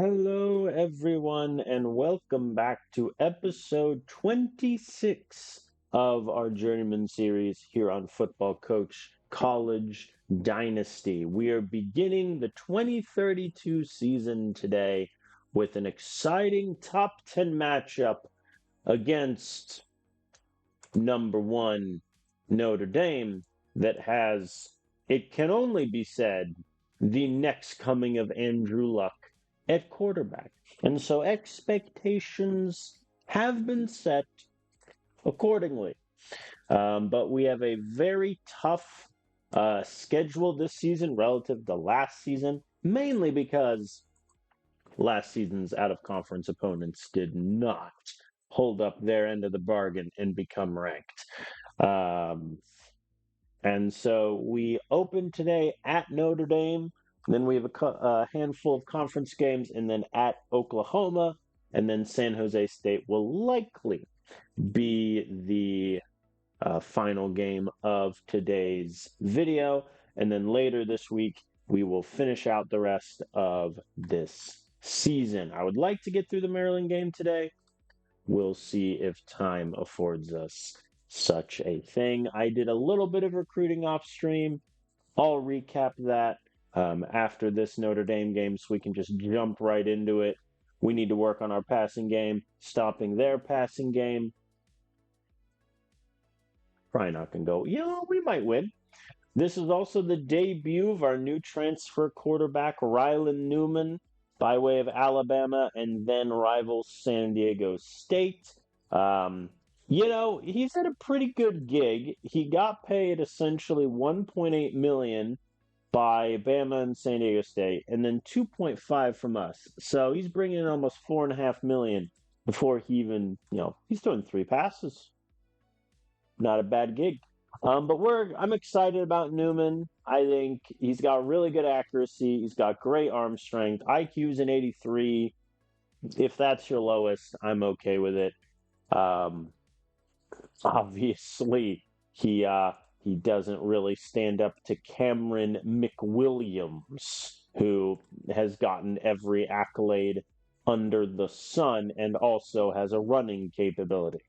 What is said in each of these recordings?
Hello, everyone, and welcome back to episode 26 of our Journeyman series here on Football Coach College Dynasty. We are beginning the 2032 season today with an exciting top 10 matchup against number one Notre Dame that has, it can only be said, the next coming of Andrew Luck at quarterback. And so expectations have been set accordingly. But we have a very tough schedule this season relative to last season, mainly because last season's out of conference opponents did not hold up their end of the bargain and become ranked. Um, and so we open today at Notre Dame. Then we have a handful of conference games, and then at Oklahoma, and then San Jose State will likely be the final game of today's video. And then later this week, we will finish out the rest of this season. I would like to get through the Maryland game today. We'll see if time affords us such a thing. I did a little bit of recruiting off stream. I'll recap that after this Notre Dame game so we can just jump right into it. We need to work on our passing game, stopping their passing game. Probably not going to go, we might win. This is also the debut of our new transfer quarterback, Rylan Newman, by way of Alabama and then rival San Diego State. He's at a pretty good gig. He got paid essentially 1.8 million by Bama and San Diego State, and then 2.5 from us. So he's bringing in almost 4.5 million before he even, he's throwing 3 passes. Not a bad gig. But I'm excited about Newman. I think he's got really good accuracy. He's got great arm strength. IQ's an 83. If that's your lowest, I'm okay with it. Um, Obviously, he doesn't really stand up to Cameron McWilliams, who has gotten every accolade under the sun and also has a running capability.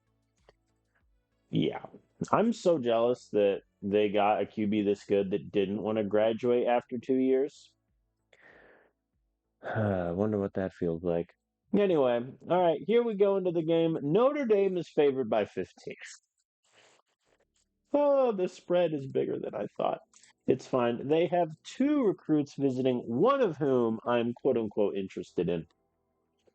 Yeah. I'm so jealous that they got a QB this good that didn't want to graduate after 2 years. I wonder what that feels like. Anyway, all right, here we go into the game. Notre Dame is favored by 15. Oh, the spread is bigger than I thought. It's fine. They have two recruits visiting, one of whom I'm quote unquote interested in,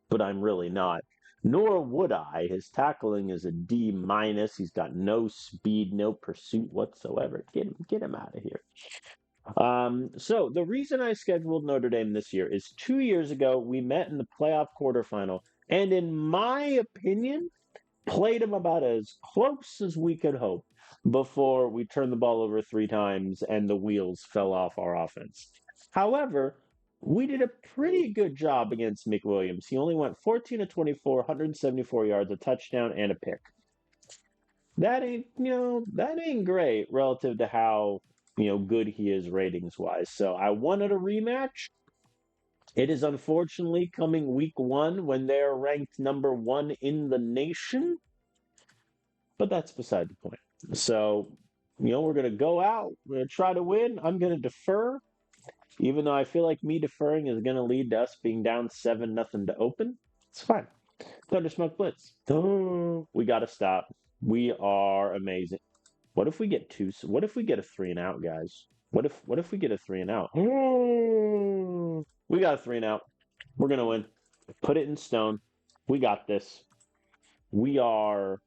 but I'm really not. Nor would I. His tackling is a D minus. He's got no speed, no pursuit whatsoever. Get him out of here. So the reason I scheduled Notre Dame this year is 2 years ago we met in the playoff quarterfinal, and in my opinion, played them about as close as we could hope before we turned the ball over 3 times and the wheels fell off our offense. However, we did a pretty good job against McWilliams. He only went 14 to 24, 174 yards, a touchdown, and a pick. That ain't great relative to how, good he is ratings wise. So I wanted a rematch. It is unfortunately coming week one when they're ranked number one in the nation, but that's beside the point. So, we're going to go out, we're going to try to win. I'm going to defer, even though I feel like me deferring is going to lead to us being down 7-0 to open. It's fine. Thundersmoke Blitz. Oh, we got to stop. We are amazing. What if we get two? What if we get a 3-and-out, guys? What if we get a 3-and-out? We got a 3-and-out. We're gonna win. Put it in stone. We got this. We are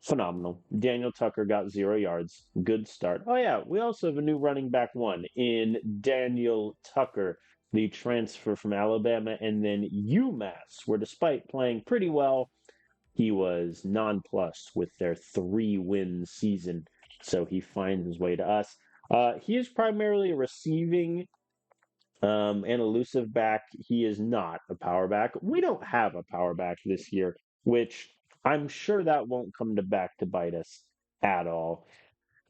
phenomenal. Daniel Tucker got 0 yards. Good start. Oh yeah, we also have a new running back one in Daniel Tucker, the transfer from Alabama, and then UMass, where despite playing pretty well, he was nonplussed with their 3-win season. So he finds his way to us. He is primarily a receiving and elusive back. He is not a power back. We don't have a power back this year, which I'm sure that won't come back to bite us at all.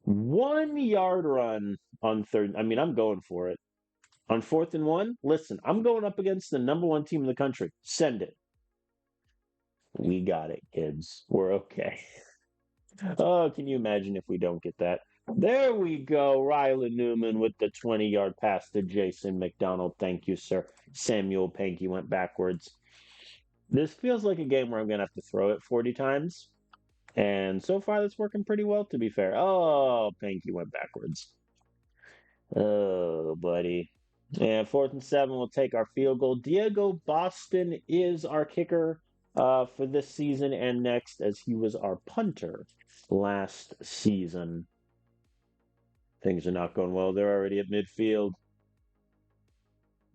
1 yard run on third. I mean, I'm going for it. On 4th and 1, listen, I'm going up against the number one team in the country. Send it. We got it, kids. We're okay. Oh, can you imagine if we don't get that? There we go. Riley Newman with the 20-yard pass to Jason McDonald. Thank you, sir. Samuel Pankey went backwards. This feels like a game where I'm going to have to throw it 40 times. And so far, that's working pretty well, to be fair. Oh, Pankey went backwards. Oh, buddy. And 4th and 7, we'll take our field goal. Diego Boston is our kicker for this season and next, as he was our punter last season. Things are not going well. They're already at midfield.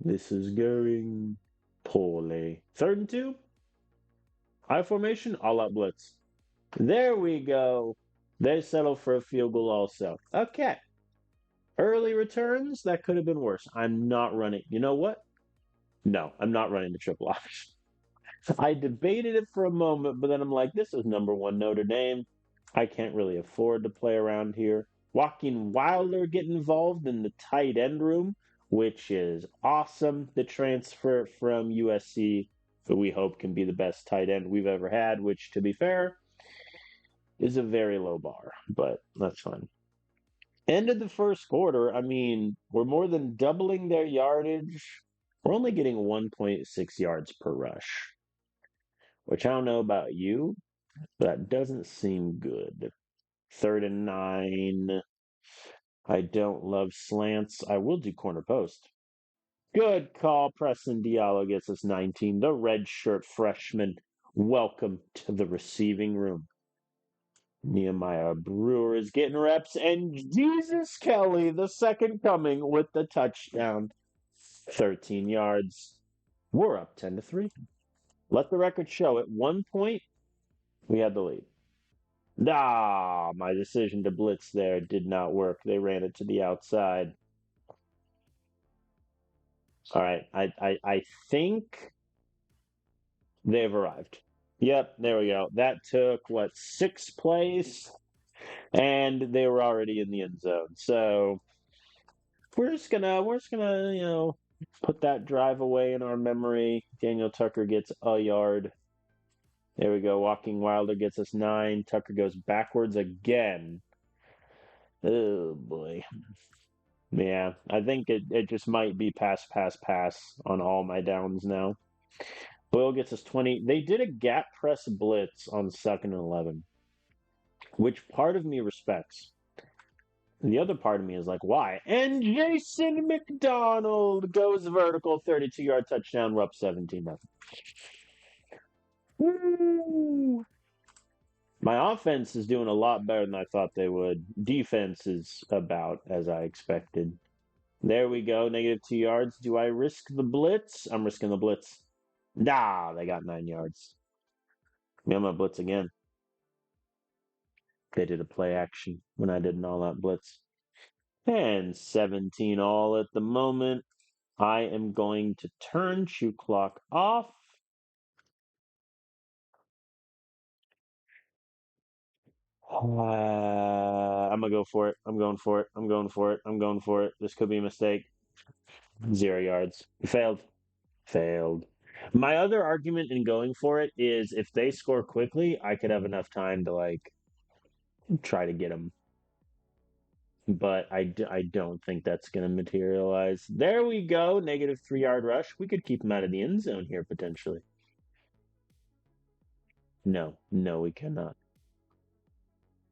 This is going poorly. 3rd and 2. High formation, all out blitz. There we go. They settle for a field goal also. Okay. Early returns, that could have been worse. I'm not running. You know what? No, I'm not running the triple option. I debated it for a moment, but then I'm like, this is number one Notre Dame. I can't really afford to play around here. Joaquin Wilder getting involved in the tight end room, which is awesome. The transfer from USC, who we hope can be the best tight end we've ever had, which, to be fair, is a very low bar, but that's fine. End of the first quarter, I mean, we're more than doubling their yardage. We're only getting 1.6 yards per rush, which I don't know about you, but that doesn't seem good. 3rd and 9. I don't love slants. I will do corner post. Good call. Preston Diallo gets us 19. The red shirt freshman. Welcome to the receiving room. Nehemiah Brewer is getting reps, and Jesus Kelly, the second coming, with the touchdown. 13 yards. We're up 10-3. Let the record show at one point, we had the lead. My decision to blitz there did not work. They ran it to the outside. All right, I think they've arrived. Yep, there we go. That took, 6 plays? And they were already in the end zone. So we're just gonna put that drive away in our memory. Daniel Tucker gets a yard. There we go. Walking Wilder gets us 9. Tucker goes backwards again. Oh boy. Yeah, I think it just might be pass on all my downs now. Boyle gets us 20. They did a gap press blitz on 2nd and 11, which part of me respects. The other part of me is like, why? And Jason McDonald goes vertical, 32-yard touchdown. We're up 17-0. Woo! My offense is doing a lot better than I thought they would. Defense is about as I expected. There we go, -2 yards. Do I risk the blitz? I'm risking the blitz. They got 9 yards. I'm going to blitz again. They did a play action when I did an all-out blitz. And 17 all at the moment. I am going to turn shoe clock off. I'm going to go for it. I'm going for it. This could be a mistake. 0 yards. Failed. My other argument in going for it is if they score quickly, I could have enough time to try to get them. But I don't think that's going to materialize. There we go. -3-yard rush. We could keep them out of the end zone here potentially. No, we cannot.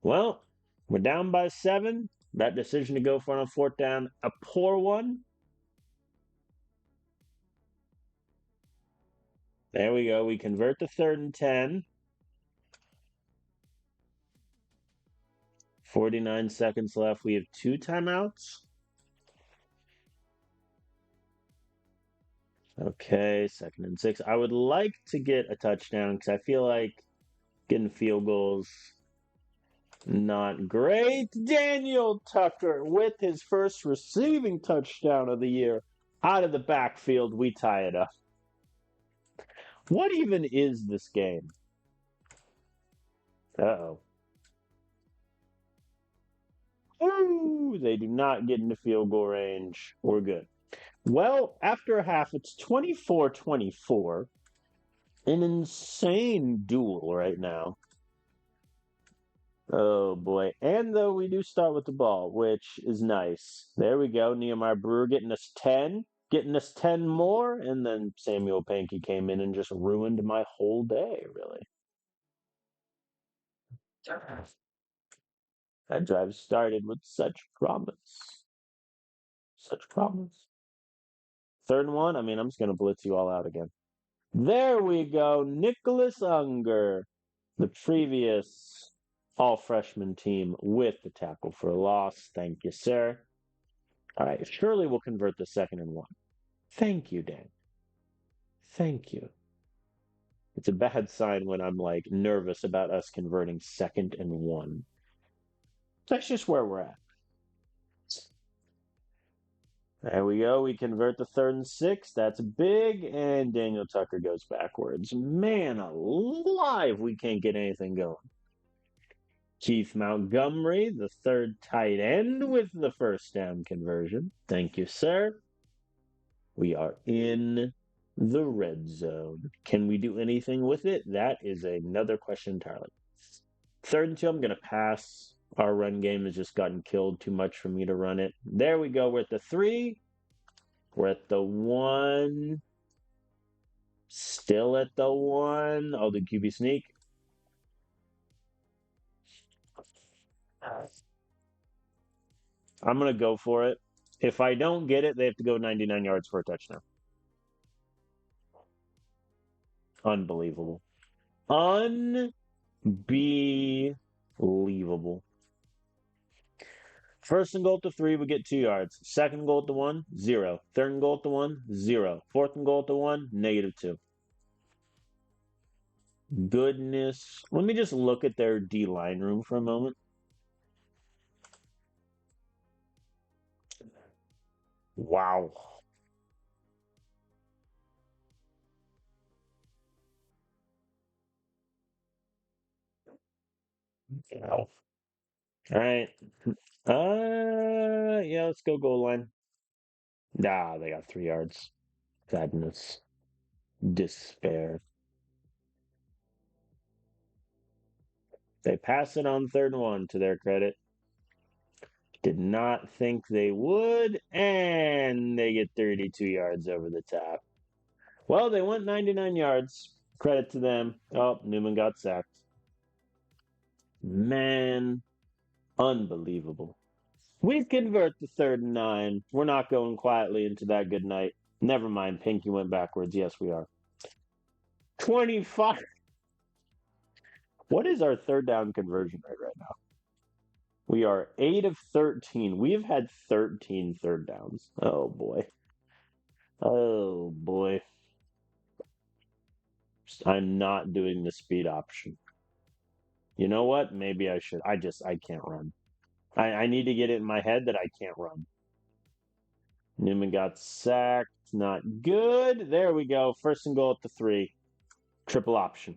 Well, we're down by 7. That decision to go for it on 4th down, a poor one. There we go. We convert to 3rd and 10. 49 seconds left. We have 2 timeouts. Okay, 2nd and 6. I would like to get a touchdown because I feel like getting field goals not great. Daniel Tucker with his first receiving touchdown of the year. Out of the backfield, we tie it up. What even is this game? Uh-oh. Ooh, they do not get into field goal range. We're good. Well, after a half, it's 24-24. An insane duel right now. Oh boy. And though we do start with the ball, which is nice. There we go. Nehemiah Brewer getting us 10, getting us 10 more. And then Samuel Pankey came in and just ruined my whole day, really. That drive started with such promise. Such promise. Third and one. I mean, I'm just going to blitz you all out again. There we go. Nicholas Unger, the previous all freshman team with the tackle for a loss. Thank you, sir. All right. Surely we'll convert the second and one. Thank you, Dan. Thank you. It's a bad sign when I'm like nervous about us converting second and one. That's just where we're at. There we go. We convert the third and six. That's big. And Daniel Tucker goes backwards. Man alive, we can't get anything going. Keith Montgomery, the third tight end with the first down conversion. Thank you, sir. We are in the red zone. Can we do anything with it? That is another question entirely. Third and two, I'm going to pass. Our run game has just gotten killed too much for me to run it. There we go. We're at the 3. We're at the 1. Still at the 1. Oh, the QB sneak. I'm going to go for it. If I don't get it, they have to go 99 yards for a touchdown. Unbelievable. Unbelievable. First and goal at the 3, we get 2 yards. Second goal at the 1, 0. Third and goal at the 1, 0. Fourth and goal at the 1, -2. Goodness. Let me just look at their D-line room for a moment. Wow. Wow. All right. Yeah, let's go goal line. Nah, they got 3 yards. Sadness. Despair. They pass it on third and 1 to their credit. Did not think they would, and they get 32 yards over the top. Well, they went 99 yards. Credit to them. Oh, Newman got sacked. Man, unbelievable. We convert the third and 9. We're not going quietly into that good night. Never mind, Pinky went backwards. Yes, we are. 25. What is our third down conversion rate right now? We are 8 of 13. We have had 13 third downs. Oh, boy. Oh, boy. I'm not doing the speed option. You know what? Maybe I should. I can't run. I need to get it in my head that I can't run. Newman got sacked. Not good. There we go. First and goal at the 3. Triple option.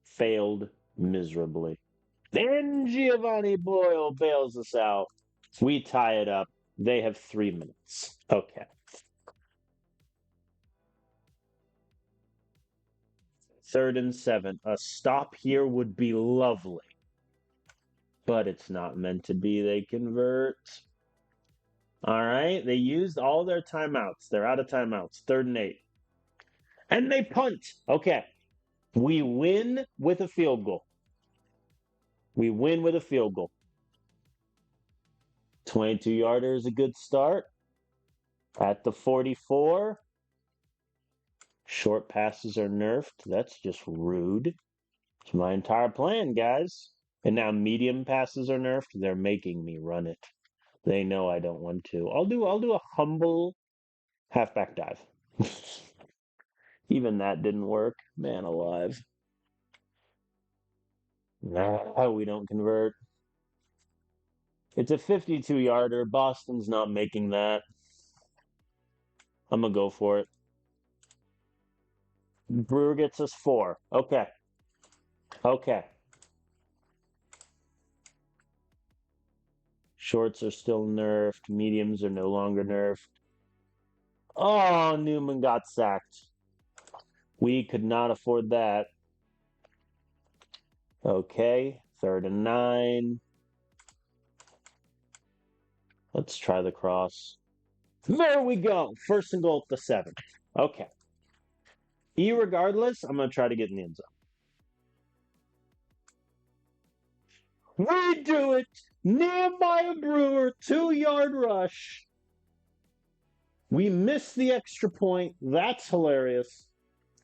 Failed miserably. Then Giovanni Boyle bails us out. We tie it up. They have 3 minutes. Okay. Third and 7. A stop here would be lovely. But it's not meant to be. They convert. All right. They used all their timeouts. They're out of timeouts. Third and 8. And they punt. Okay. We win with a field goal. We win with a field goal. 22-yarder is a good start. At the 44. Short passes are nerfed. That's just rude. It's my entire plan, guys. And now medium passes are nerfed. They're making me run it. They know I don't want to. I'll do a humble halfback dive. Even that didn't work. Man alive. No, we don't convert. It's a 52-yarder. Boston's not making that. I'm going to go for it. Brewer gets us 4. Okay. Okay. Shorts are still nerfed. Mediums are no longer nerfed. Oh, Newman got sacked. We could not afford that. Okay, 3rd and 9. Let's try the cross. There we go. 1st and goal at the 7. Okay. Irregardless, I'm going to try to get in the end zone. We do it! Nehemiah Brewer, 2-yard rush. We missed the extra point. That's hilarious.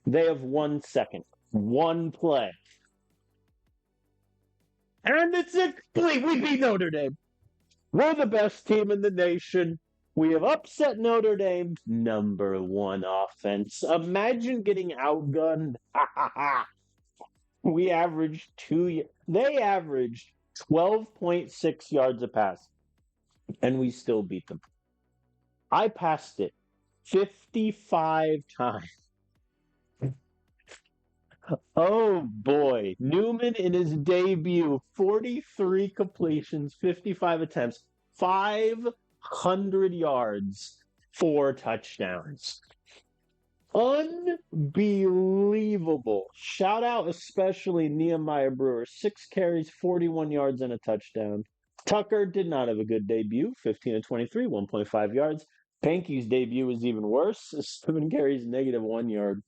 They have 1 second. 1 play. And it's complete. We beat Notre Dame. We're the best team in the nation. We have upset Notre Dame's #1 offense. Imagine getting outgunned. We averaged they averaged 12.6 yards a pass, and we still beat them. I passed it 55 times. Oh boy. Newman in his debut, 43 completions, 55 attempts, 500 yards, 4 touchdowns. Unbelievable. Shout out especially Nehemiah Brewer. 6 carries, 41 yards, and a touchdown. Tucker did not have a good debut. 15-23, 1.5 yards. Pankey's debut was even worse. 7 carries, -1 yard.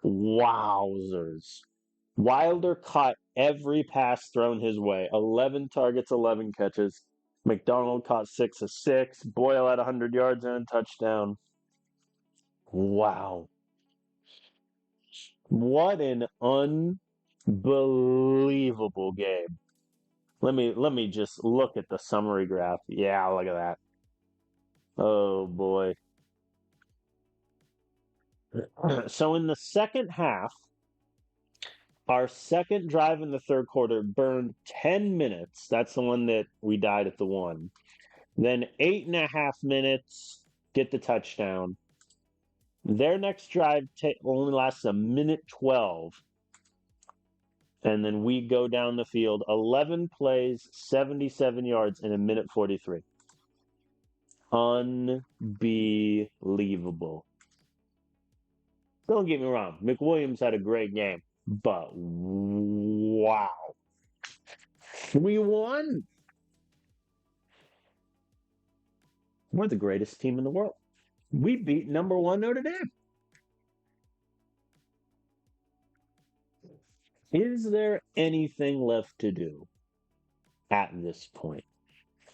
Wowzers. Wilder caught every pass thrown his way. 11 targets, 11 catches. McDonald caught 6 of 6. Boyle had 100 yards and a touchdown. Wow. What an unbelievable game. Let me just look at the summary graph. Yeah, look at that. Oh boy. So in the second half, our second drive in the 3rd quarter burned 10 minutes. That's the one that we died at the 1. Then 8.5 minutes, get the touchdown. Their next drive only lasts a minute 12. And then we go down the field 11 plays, 77 yards in a minute 43. Unbelievable. Don't get me wrong, McWilliams had a great game, but wow. We won. We're the greatest team in the world. We beat #1 Notre Dame. Is there anything left to do at this point?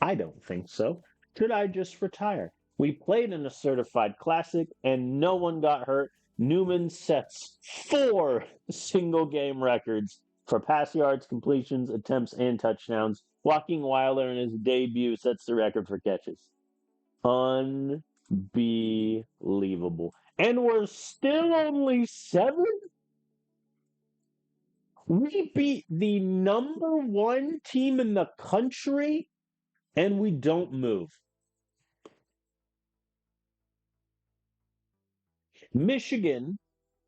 I don't think so. Should I just retire? We played in a certified classic and no one got hurt. Newman sets 4 single-game records for pass yards, completions, attempts, and touchdowns. Joaquin Wilder in his debut sets the record for catches. Unbelievable. And we're still only 7? We beat the #1 team in the country, and we don't move. Michigan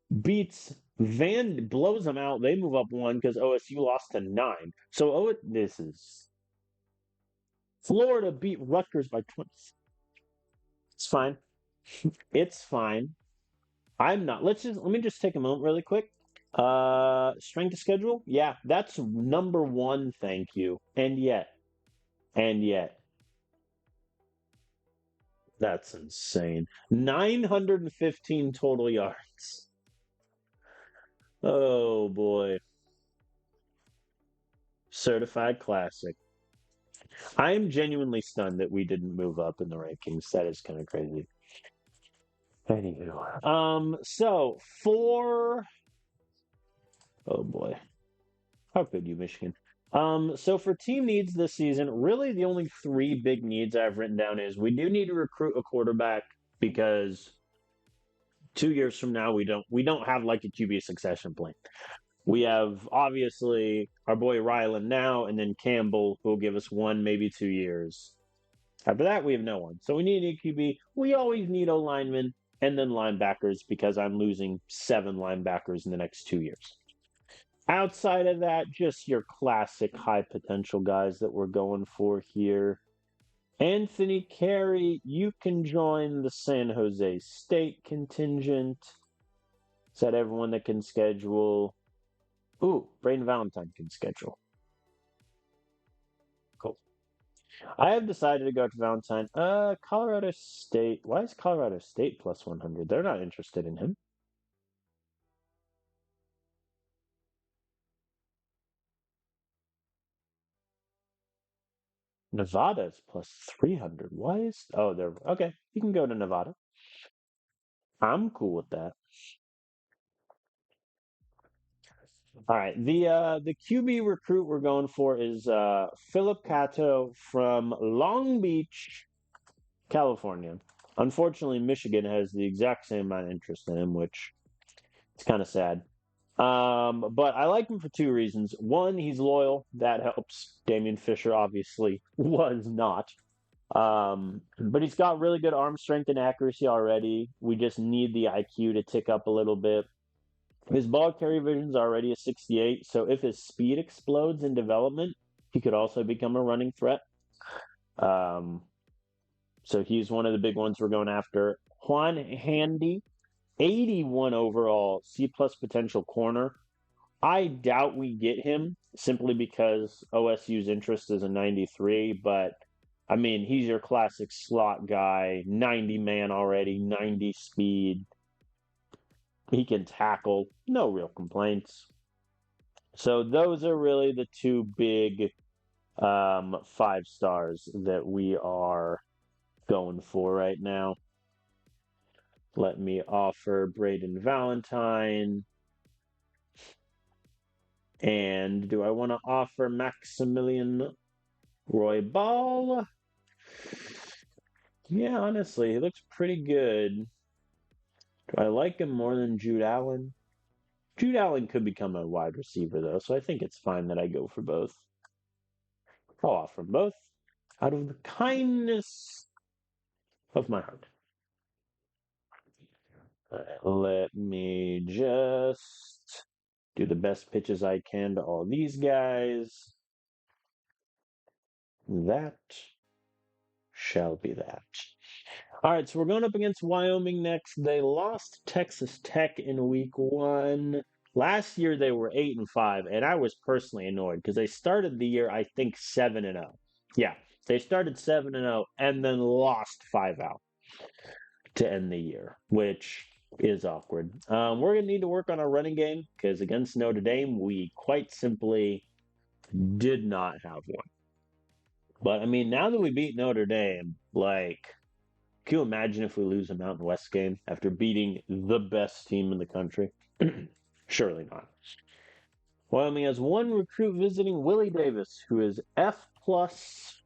blows them out. They move up 1 because OSU lost to 9. So this is Florida beat Rutgers by 20. It's fine. It's fine. I'm not. Let me just take a moment really quick. Strength of schedule? Yeah, that's #1, thank you. And yet. That's insane. 915 total yards. Oh boy. Certified classic. I am genuinely stunned that we didn't move up in the rankings. That is kind of crazy. Anywho. So oh boy. How could you, Michigan? So for team needs this season, really the only 3 big needs I've written down is we do need to recruit a quarterback because 2 years from now we don't have like a QB succession plan. We have obviously our boy Ryland now, and then Campbell who will give us 1, maybe 2 years. After that, we have no one. So we need a QB. We always need O linemen and then linebackers because I'm losing 7 linebackers in the next 2 years. Outside of that, just your classic high potential guys that we're going for here. Anthony Carey, you can join the San Jose State contingent. Is that everyone that can schedule? Ooh, Braden Valentine can schedule. Cool. I have decided to go to Valentine. Colorado State. Why is Colorado State plus 100? They're not interested in him. Nevada's plus 300. Why is. Oh, they're. Okay, you can go to Nevada. I'm cool with that. All right. The QB recruit we're going for is Philip Cato from Long Beach, California. Unfortunately, Michigan has the exact same amount of interest in him, which it's kind of sad. But I like him for two reasons. One, he's loyal. That helps. Damian Fisher obviously was not. But he's got really good arm strength and accuracy already. We just need the IQ to tick up a little bit. His ball carry vision is already a 68, so if his speed explodes in development, he could also become a running threat. Um, so he's one of the big ones we're going after. Juan Handy, 81 overall, C plus potential corner. I doubt we get him simply because OSU's interest is a 93, but I mean, he's your classic slot guy, 90 man already, 90 speed. He can tackle, no real complaints. So those are really the two big 5 stars that we are going for right now. Let me offer Braden Valentine. And do I want to offer Maximilian Roy Ball? Yeah, honestly, he looks pretty good. Do I like him more than Jude Allen? Jude Allen could become a wide receiver, though, so I think it's fine that I go for both. I'll offer them both out of the kindness of my heart. Let me just do the best pitches I can to all these guys. That shall be that. All right, so we're going up against Wyoming next. They lost Texas Tech in week 1. Last year they were 8-5, and I was personally annoyed because they started the year, I think, 7-0. Yeah, they started 7-0 and then lost 5 out to end the year, which is awkward. We're going to need to work on our running game because against Notre Dame, we quite simply did not have one. But I mean, now that we beat Notre Dame, like, can you imagine if we lose a Mountain West game after beating the best team in the country? Surely not. Wyoming has one recruit visiting, Willie Davis, who is F plus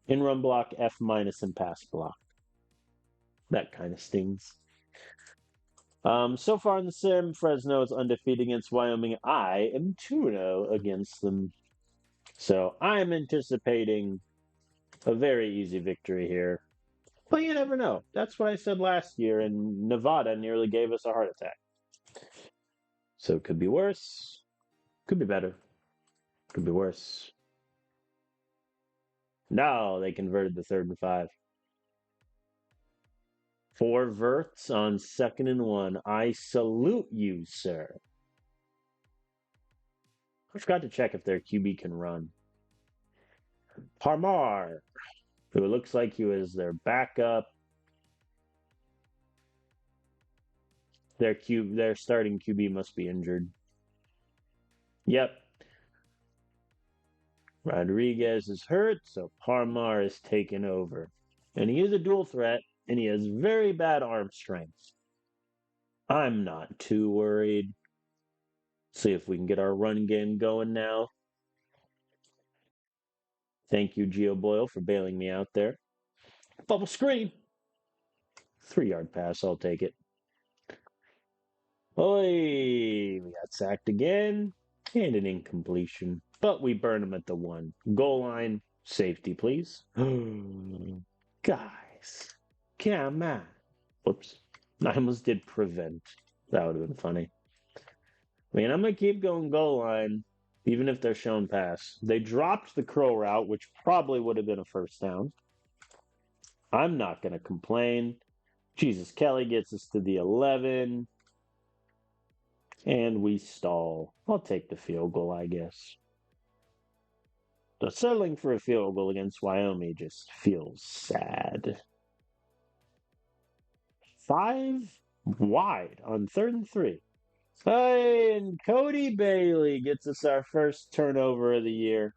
in run block, F minus in pass block. That kind of stings. So far in the sim, Fresno is undefeated against Wyoming. I am 2-0 against them. So I'm anticipating a very easy victory here. But you never know. That's what I said last year, and Nevada nearly gave us a heart attack. So it could be worse. Could be better. Could be worse. No, they converted the 3rd and 5. 4 verts on 2nd and 1. I salute you, sir. I forgot to check if their QB can run. Parmar, who looks like he was their backup. Their starting QB must be injured. Yep. Rodriguez is hurt, so Parmar is taken over. And he is a dual threat, and he has very bad arm strength. I'm not too worried. See if we can get our run game going now. Thank you, Gio Boyle, for bailing me out there. Bubble screen. 3-yard pass, I'll take it. Oi, we got sacked again. And an incompletion. But we burn him at the 1. Goal line, safety, please. Guys, come on. Whoops. I almost did prevent. That would have been funny. I mean, I'm going to keep going goal line, even if they're shown pass. They dropped the crow route, which probably would have been a first down. I'm not going to complain. Jesus, Kelly gets us to the 11, and we stall. I'll take the field goal, I guess. So settling for a field goal against Wyoming just feels sad. 5 wide on 3rd and 3. Hey, and Cody Bailey gets us our first turnover of the year,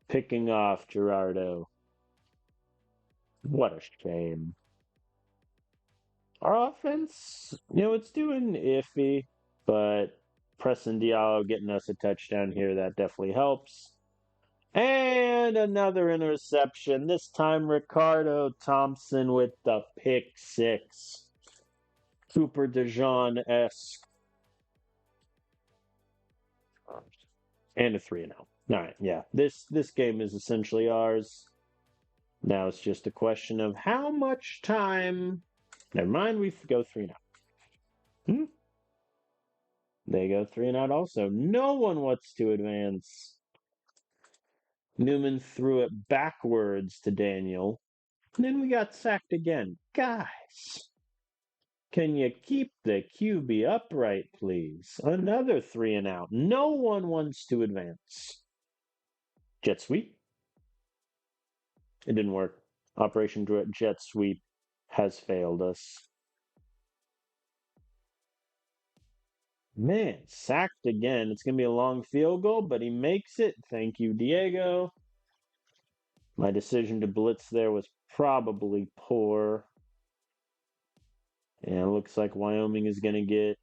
picking off Gerardo. What a shame. Our offense, it's doing iffy, but Preston Diallo getting us a touchdown here, that definitely helps. And another interception, this time Ricardo Thompson with the pick six. Cooper DeJean-esque. And a 3-0. All right, yeah. This game is essentially ours. Now it's just a question of how much time. Never mind, we go 3-0. They go 3-0 also. No one wants to advance. Newman threw it backwards to Daniel. And then we got sacked again. Guys, can you keep the QB upright, please? Another 3-and-out. No one wants to advance. Jet sweep. It didn't work. Operation Jet Sweep has failed us. Man, sacked again. It's going to be a long field goal, but he makes it. Thank you, Diego. My decision to blitz there was probably poor. And it looks like Wyoming is going to get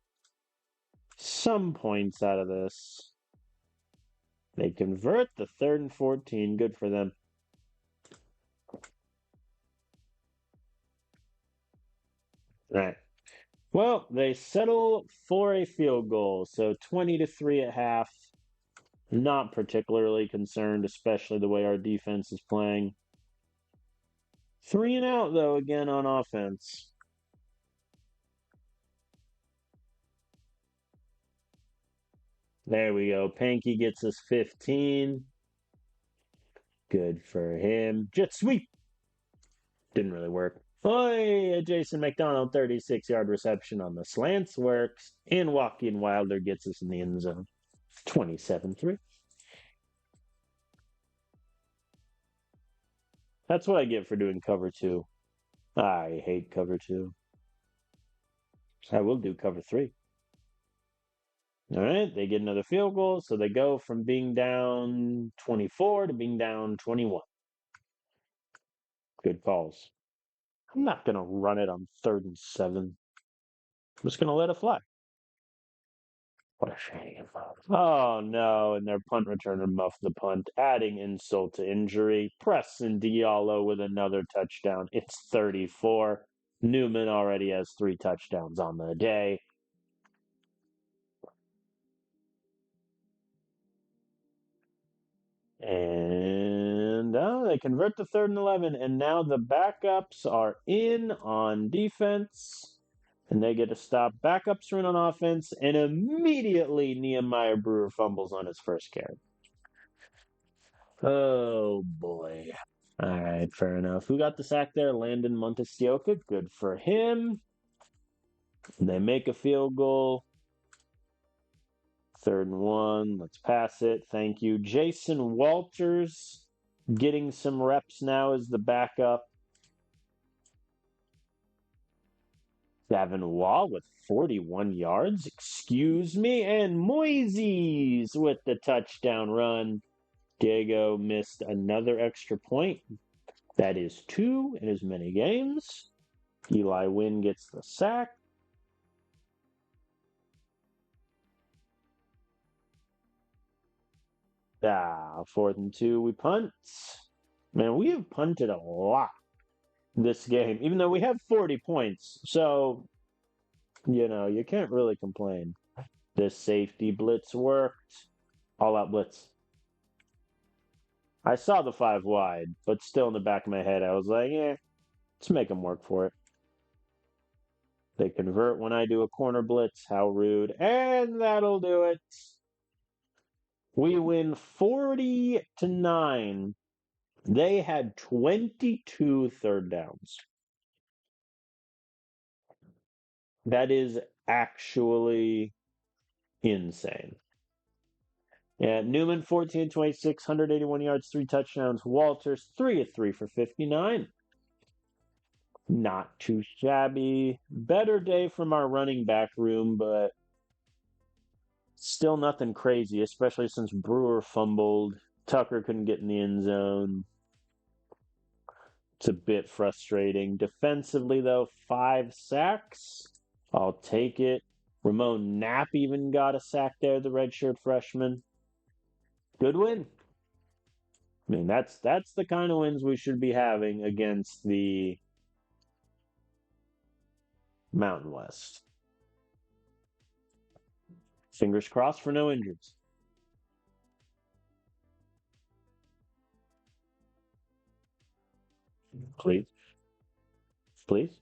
some points out of this. They convert the 3rd and 14. Good for them. All right. Well, they settle for a field goal. So 20-3 at half. Not particularly concerned, especially the way our defense is playing. 3-and-out, though, again on offense. There we go. Panky gets us 15. Good for him. Jet sweep. Didn't really work. Oi, Jason McDonald, 36-yard reception on the slants works. And Joaquin Wilder gets us in the end zone. 27-3. That's what I get for doing cover 2. I hate cover 2. I will do cover 3. All right, they get another field goal, so they go from being down 24 to being down 21. Good calls. I'm not going to run it on 3rd and 7. I'm just going to let it fly. What a shame. Oh, no, and their punt returner muffed the punt, adding insult to injury. Preston Diallo with another touchdown. It's 34. Newman already has 3 touchdowns on the day. And they convert to 3rd and 11, and now the backups are in on defense, and they get to stop. Backups are in on offense, and immediately Nehemiah Brewer fumbles on his first carry. Oh boy! All right, fair enough. Who got the sack there? Landon Montesioca. Good for him. They make a field goal. 3rd and 1. Let's pass it. Thank you. Jason Walters getting some reps now as the backup. Gavin Wall with 41 yards. Excuse me. And Moises with the touchdown run. Diego missed another extra point. That is 2 in as many games. Eli Wynn gets the sack. Ah, 4th and 2, we punt. Man, we have punted a lot this game, even though we have 40 points. So, you can't really complain. This safety blitz worked. All-out blitz. I saw the 5 wide, but still in the back of my head, I was like, let's make them work for it. They convert when I do a corner blitz. How rude. And that'll do it. We win 40-9. They had 22 third downs. That is actually insane. Yeah, Newman 14-26, 181 yards, 3 touchdowns. Walters 3 of 3 for 59. Not too shabby. Better day from our running back room, but still nothing crazy, especially since Brewer fumbled. Tucker couldn't get in the end zone. It's a bit frustrating. Defensively, though, 5 sacks. I'll take it. Ramon Knapp even got a sack there, the redshirt freshman. Good win. I mean, that's the kind of wins we should be having against the Mountain West. Fingers crossed for no injuries. Please. Please.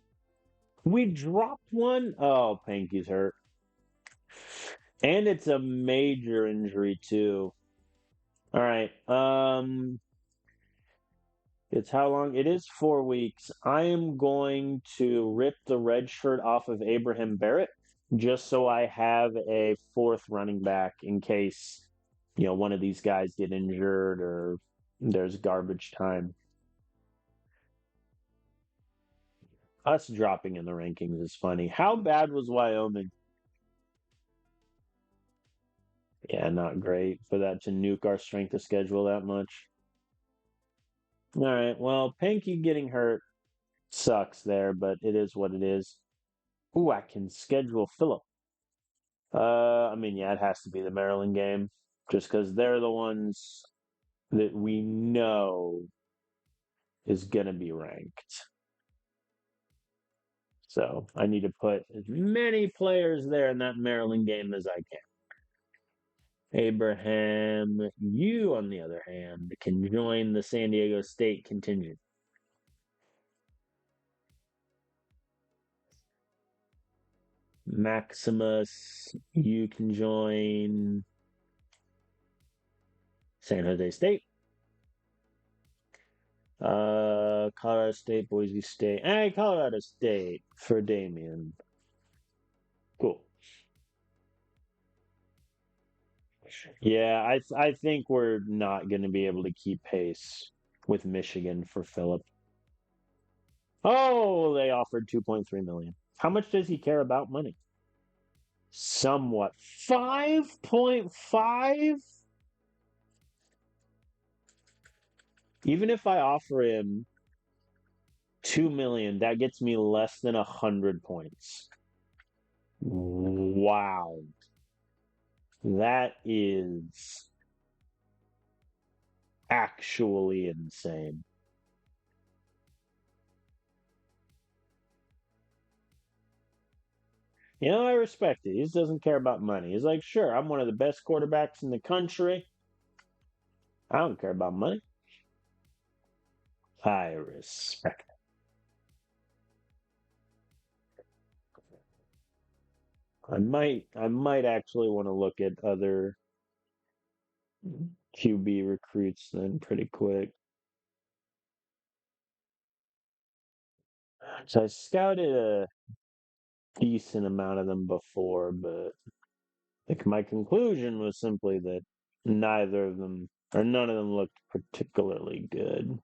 We dropped one. Oh, Panky's hurt. And it's a major injury too. All right. It's how long? It is 4 weeks. I am going to rip the red shirt off of Abraham Barrett just so I have a fourth running back in case, one of these guys get injured or there's garbage time. Us dropping in the rankings is funny. How bad was Wyoming? Yeah, not great for that to nuke our strength of schedule that much. All right, well, Panky getting hurt sucks there, but it is what it is. Ooh, I can schedule Phillip. I mean, yeah, it has to be the Maryland game, just because they're the ones that we know is gonna be ranked. So I need to put as many players there in that Maryland game as I can. Abraham, you, on the other hand, can join the San Diego State contingent. Maximus, you can join San Jose State. Colorado State, Boise State, and Colorado State for Damien. Cool. Yeah, I think we're not going to be able to keep pace with Michigan for Philip. Oh, they offered 2.3 million. How much does he care about money? Somewhat. 5.5? Even if I offer him 2 million, that gets me less than 100 points. Wow. That is actually insane. I respect it. He just doesn't care about money. He's like, sure, I'm one of the best quarterbacks in the country. I don't care about money. I respect it. I might actually want to look at other QB recruits then pretty quick. So I scouted a decent amount of them before, but like my conclusion was simply that neither of them or none of them looked particularly good.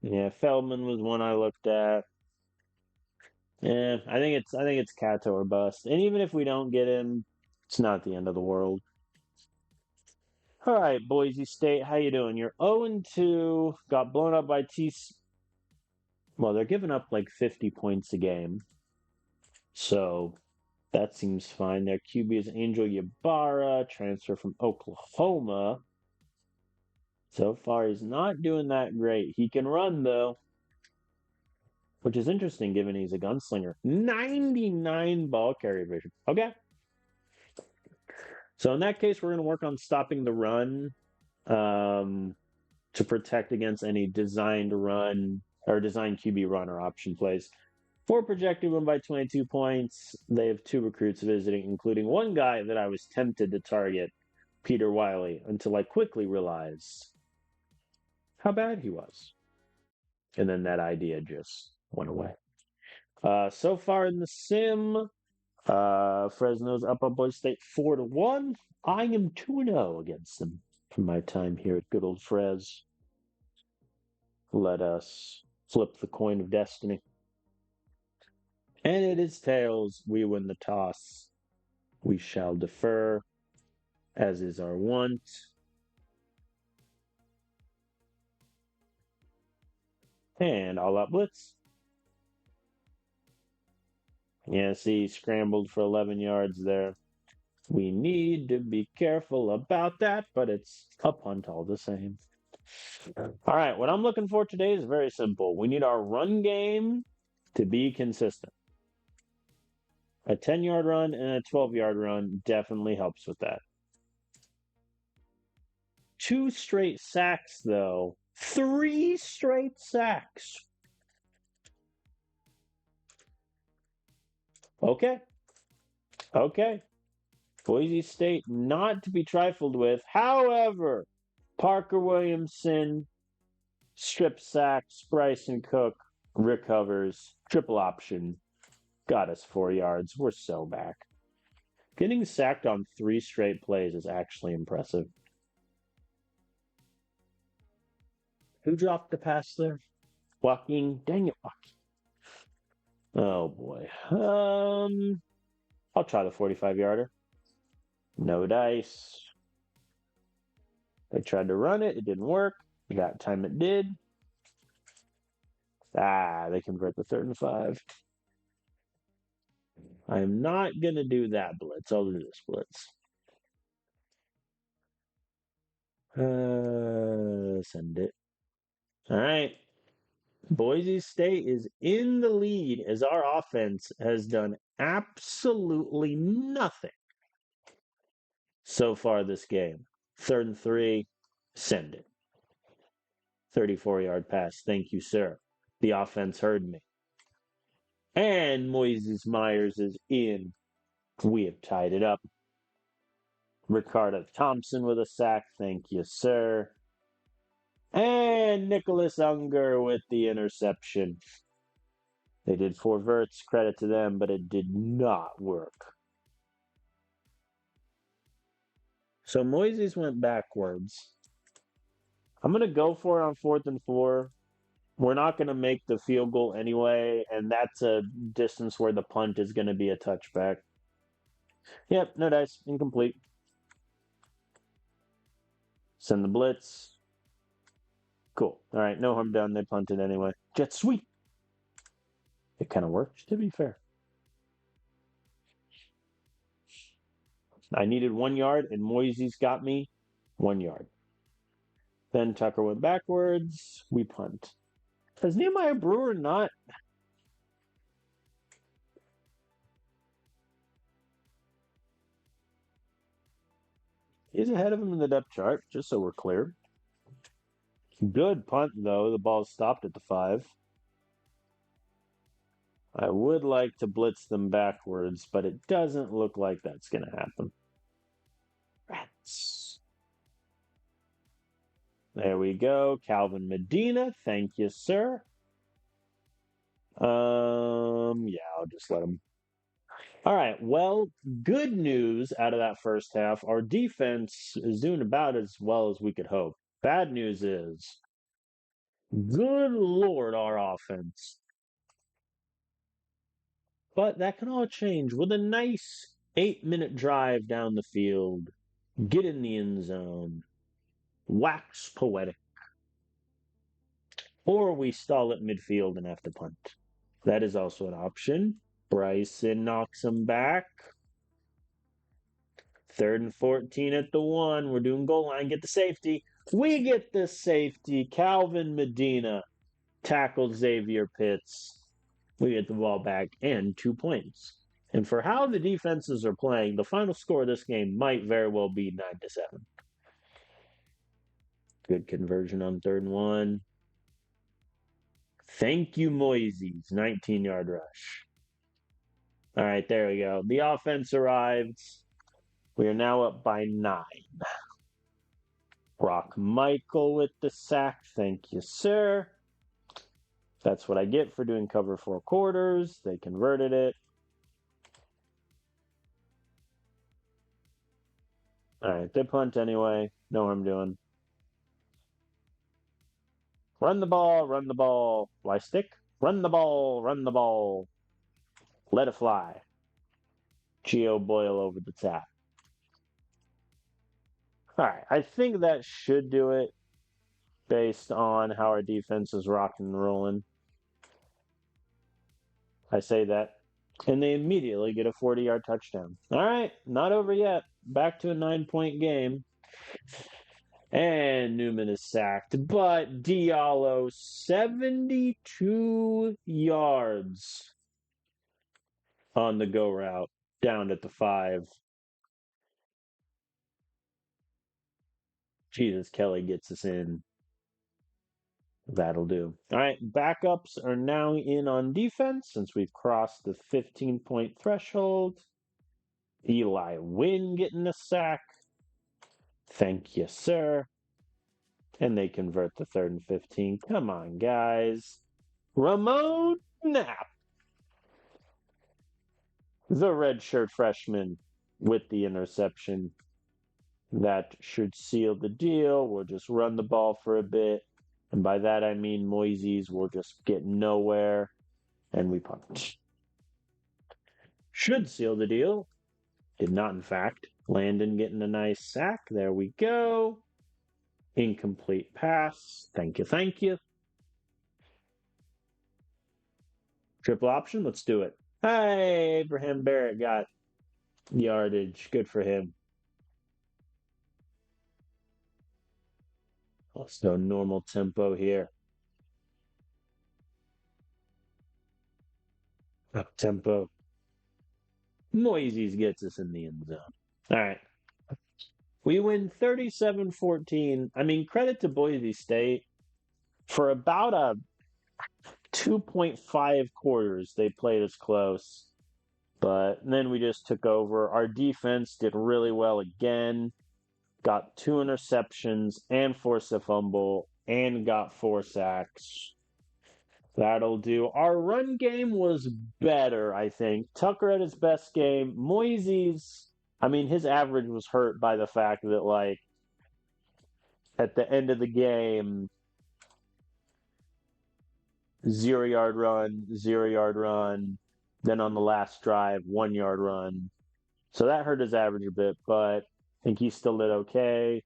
Yeah, Feldman was one I looked at. Yeah, I think it's Kato or bust. And even if we don't get him, it's not the end of the world. All right, Boise State, how you doing? You're 0-2, got blown up by T. Well, they're giving up like 50 points a game. So that seems fine. Their QB is Angel Yabara, transfer from Oklahoma. So far, he's not doing that great. He can run, though, which is interesting given he's a gunslinger. 99 ball carrier vision. Okay. So in that case, we're going to work on stopping the run to protect against any designed run or designed QB run or option plays. 4 projected win by 22 points. They have 2 recruits visiting, including one guy that I was tempted to target Peter Wiley until I quickly realized how bad he was. And then that idea just went away. So far in the sim, Fresno's up on Boise State 4-1. I am 2-0 against them from my time here at good old Fres. Let us flip the coin of destiny. And it is tails. We win the toss. We shall defer, as is our wont. And all out blitz. Yeah, see, scrambled for 11 yards there. We need to be careful about that, but it's a punt all the same. All right, what I'm looking for today is very simple. We need our run game to be consistent. A 10-yard run and a 12-yard run definitely helps with that. 2 straight sacks, though. 3 straight sacks. Okay. Boise State not to be trifled with. However, Parker Williamson strip sacks, Bryson Cook recovers, triple option, got us 4 yards. We're so back. Getting sacked on 3 straight plays is actually impressive. Who dropped the pass there? Joaquin. Dang it, Joaquin. Oh boy. I'll try the 45-yarder. No dice. They tried to run it. It didn't work. That time it did. They convert the 3rd and 5. I am not going to do that blitz. I'll do this blitz. Send it. All right. Boise State is in the lead as our offense has done absolutely nothing so far this game. 3rd and 3. Send it. 34-yard pass. Thank you, sir. The offense heard me. And Moises Myers is in. We have tied it up. Ricardo Thompson with a sack. Thank you, sir. And Nicholas Unger with the interception. They did 4 verts. Credit to them, but it did not work. So Moises went backwards. I'm going to go for it on 4th and 4. We're not going to make the field goal anyway, and that's a distance where the punt is going to be a touchback. Yep, no dice. Incomplete. Send the blitz. Cool. All right, no harm done. They punted anyway. Jet sweep. It kind of worked, to be fair. I needed 1 yard, and Moises got me 1 yard. Then Tucker went backwards. We punt. Has Nehemiah Brewer not... He's ahead of him in the depth chart, just so we're clear. Good punt, though. The ball stopped at the 5. I would like to blitz them backwards, but it doesn't look like that's going to happen. Rats. There we go. Calvin Medina. Thank you, sir. Yeah, I'll just let him. All right. Well, good news out of that first half. Our defense is doing about as well as we could hope. Bad news is, good Lord, our offense. But that can all change with a nice 8-minute drive down the field. Get in the end zone. Wax poetic. Or we stall at midfield and have to punt. That is also an option. Bryson knocks him back. 3rd and 14 at the 1. We're doing goal line. Get the safety. We get the safety. Calvin Medina tackles Xavier Pitts. We get the ball back and 2 points. And for how the defenses are playing, the final score of this game might very well be 9-7. Good conversion on 3rd and 1. Thank you, Moises. 19-yard rush. All right, there we go. The offense arrives. We are now up by 9. Brock Michael with the sack. Thank you, sir. That's what I get for doing cover 4 quarters. They converted it. All right, they punt anyway. Know what I'm doing. Run the ball, run the ball. Fly stick. Run the ball, run the ball. Let it fly. Geo Boyle over the top. All right, I think that should do it based on how our defense is rocking and rolling. I say that. And they immediately get a 40-yard touchdown. All right, not over yet. Back to a 9-point game. And Newman is sacked, but Diallo 72 yards on the go route, down at the 5. Jesus, Kelly gets us in. That'll do. All right, backups are now in on defense since we've crossed the 15-point threshold. Eli Wynn getting a sack. Thank you, sir. And they convert the 3rd and 15. Come on, guys. Ramon Knapp, the redshirt freshman, with the interception. That should seal the deal. We'll just run the ball for a bit. And by that I mean Moises will just get nowhere. And we punt. Should seal the deal. Did not, in fact. Landon getting a nice sack. There we go. Incomplete pass. Thank you, thank you. Triple option. Let's do it. Hey, Abraham Barrett got yardage. Good for him. Also, normal tempo here. Up tempo. Moises gets us in the end zone. All right. We win 37-14. I mean, credit to Boise State. For about a 2.5 quarters, they played us close. But then we just took over. Our defense did really well again. Got 2 interceptions and forced a fumble and got 4 sacks. That'll do. Our run game was better, I think. Tucker had his best game. Moises, I mean, his average was hurt by the fact that, like, at the end of the game, 0-yard run, 0-yard run. Then on the last drive, 1-yard run. So that hurt his average a bit, but I think he still did okay.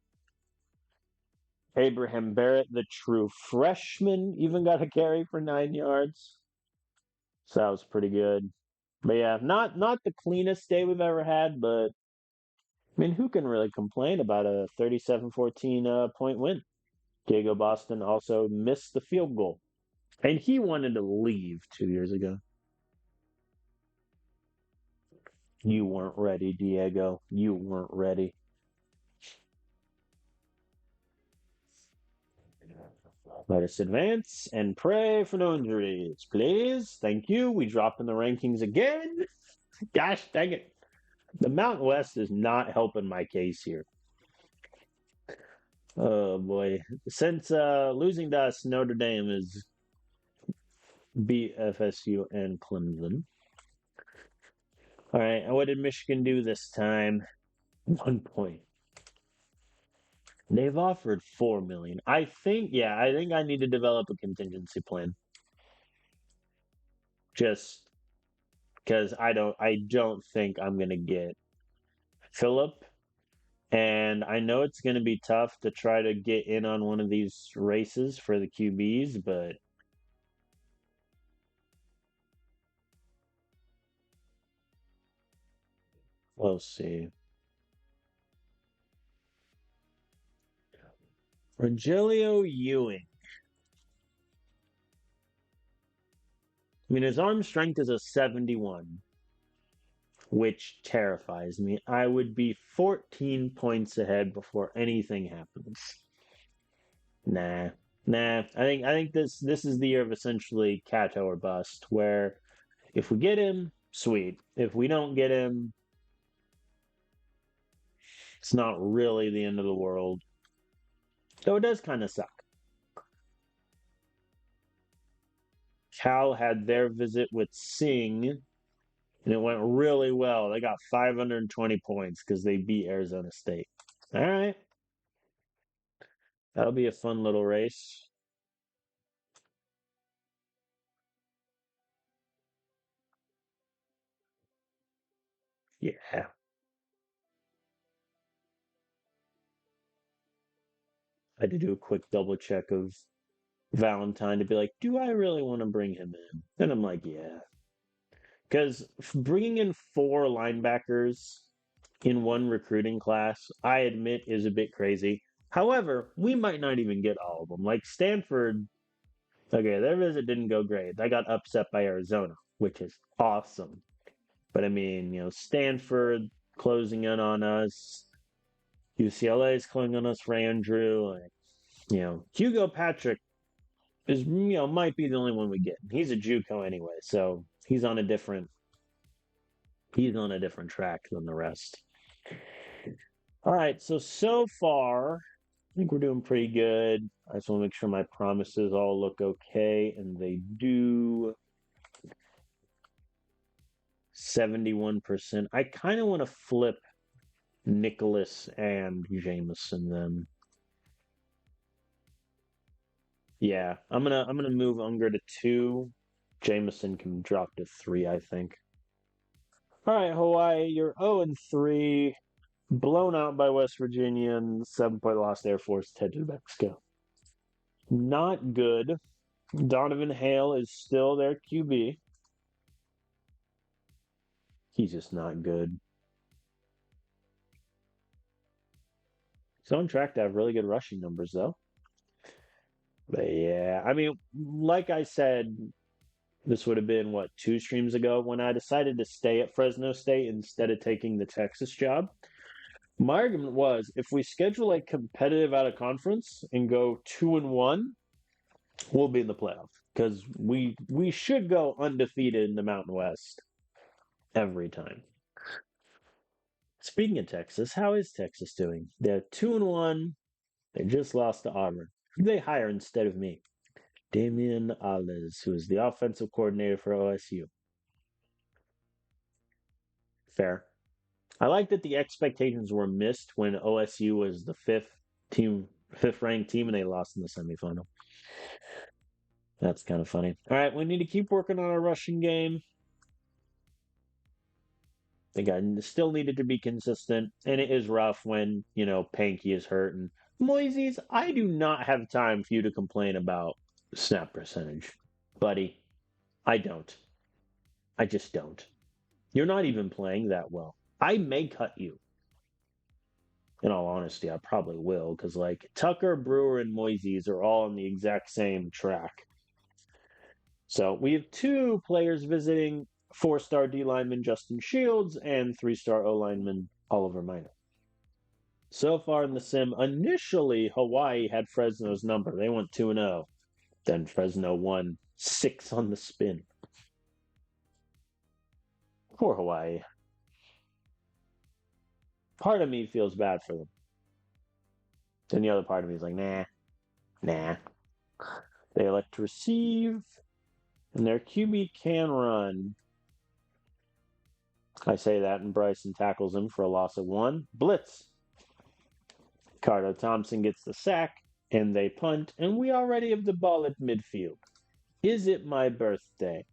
Abraham Barrett, the true freshman, even got a carry for 9 yards. So that was pretty good. But yeah, not the cleanest day we've ever had, but I mean, who can really complain about a 37-14 point win? Diego Boston also missed the field goal. And he wanted to leave 2 years ago. You weren't ready, Diego. You weren't ready. Let us advance and pray for no injuries, please. Thank you. We drop in the rankings again. Gosh dang it. The Mountain West is not helping my case here. Oh boy. Since losing to us, Notre Dame is beat FSU and Clemson. All right. And what did Michigan do this time? 1 point. They've offered $4 million. I think I need to develop a contingency plan. Just because I don't think I'm gonna get Phillip, and I know it's gonna be tough to try to get in on one of these races for the QBs, but we'll see. Rogelio Ewing. I mean, his arm strength is a 71, which terrifies me. I would be 14 points ahead before anything happens. Nah. I think this is the year of essentially Cato or bust, where if we get him, sweet. If we don't get him, It's not really the end of the world. Though it does kind of suck. Cal had their visit with Sing, and it went really well. They got 520 points because they beat Arizona State. All right. That'll be a fun little race. Yeah. I had to do a quick double check of Valentine to be like, do I really want to bring him in? And I'm like, yeah. Because bringing in four linebackers in one recruiting class, I admit, is a bit crazy. However, we might not even get all of them. Like Stanford, okay, their visit didn't go great. They got upset by Arizona, which is awesome. But I mean, Stanford closing in on us, UCLA is closing on us for Andrew. Like, Hugo Patrick is, might be the only one we get. He's a JUCO anyway, so he's on a different track than the rest. All right, so far, I think we're doing pretty good. I just want to make sure my promises all look okay, and they do. 71%. I kind of want to flip Nicholas and Jameson then. Yeah, I'm gonna move Unger to 2. Jameson can drop to 3, I think. All right, Hawaii, you're 0-3, blown out by West Virginia, and 7-point loss to Air Force head to Mexico. Not good. Donovan Hale is still their QB. He's just not good. He's on track to have really good rushing numbers, though. But yeah, I mean, like I said, this would have been, what, 2 streams ago when I decided to stay at Fresno State instead of taking the Texas job. My argument was if we schedule a competitive out of conference and go 2-1, we'll be in the playoff because we should go undefeated in the Mountain West every time. Speaking of Texas, how is Texas doing? They're 2-1. They just lost to Auburn. Who they hire instead of me? Damian Alves, who is the offensive coordinator for OSU. Fair. I like that the expectations were missed when OSU was the fifth ranked team, and they lost in the semifinal. That's kind of funny. All right, we need to keep working on our rushing game. I think I still needed to be consistent, and it is rough when Panky is hurt. And Moises, I do not have time for you to complain about snap percentage, buddy. I don't. I just don't. You're not even playing that well. I may cut you. In all honesty, I probably will, because like Tucker, Brewer, and Moises are all on the exact same track. So we have 2 players visiting: 4-star D lineman Justin Shields and 3-star O lineman Oliver Minor. So far in the sim, initially Hawaii had Fresno's number. They went 2-0. Then Fresno won 6 on the spin. Poor Hawaii. Part of me feels bad for them. Then the other part of me is like, nah. They elect to receive, and their QB can run. I say that, and Bryson tackles him for a loss of 1. Blitz. Carter Thompson gets the sack, and they punt, and we already have the ball at midfield. Is it my birthday?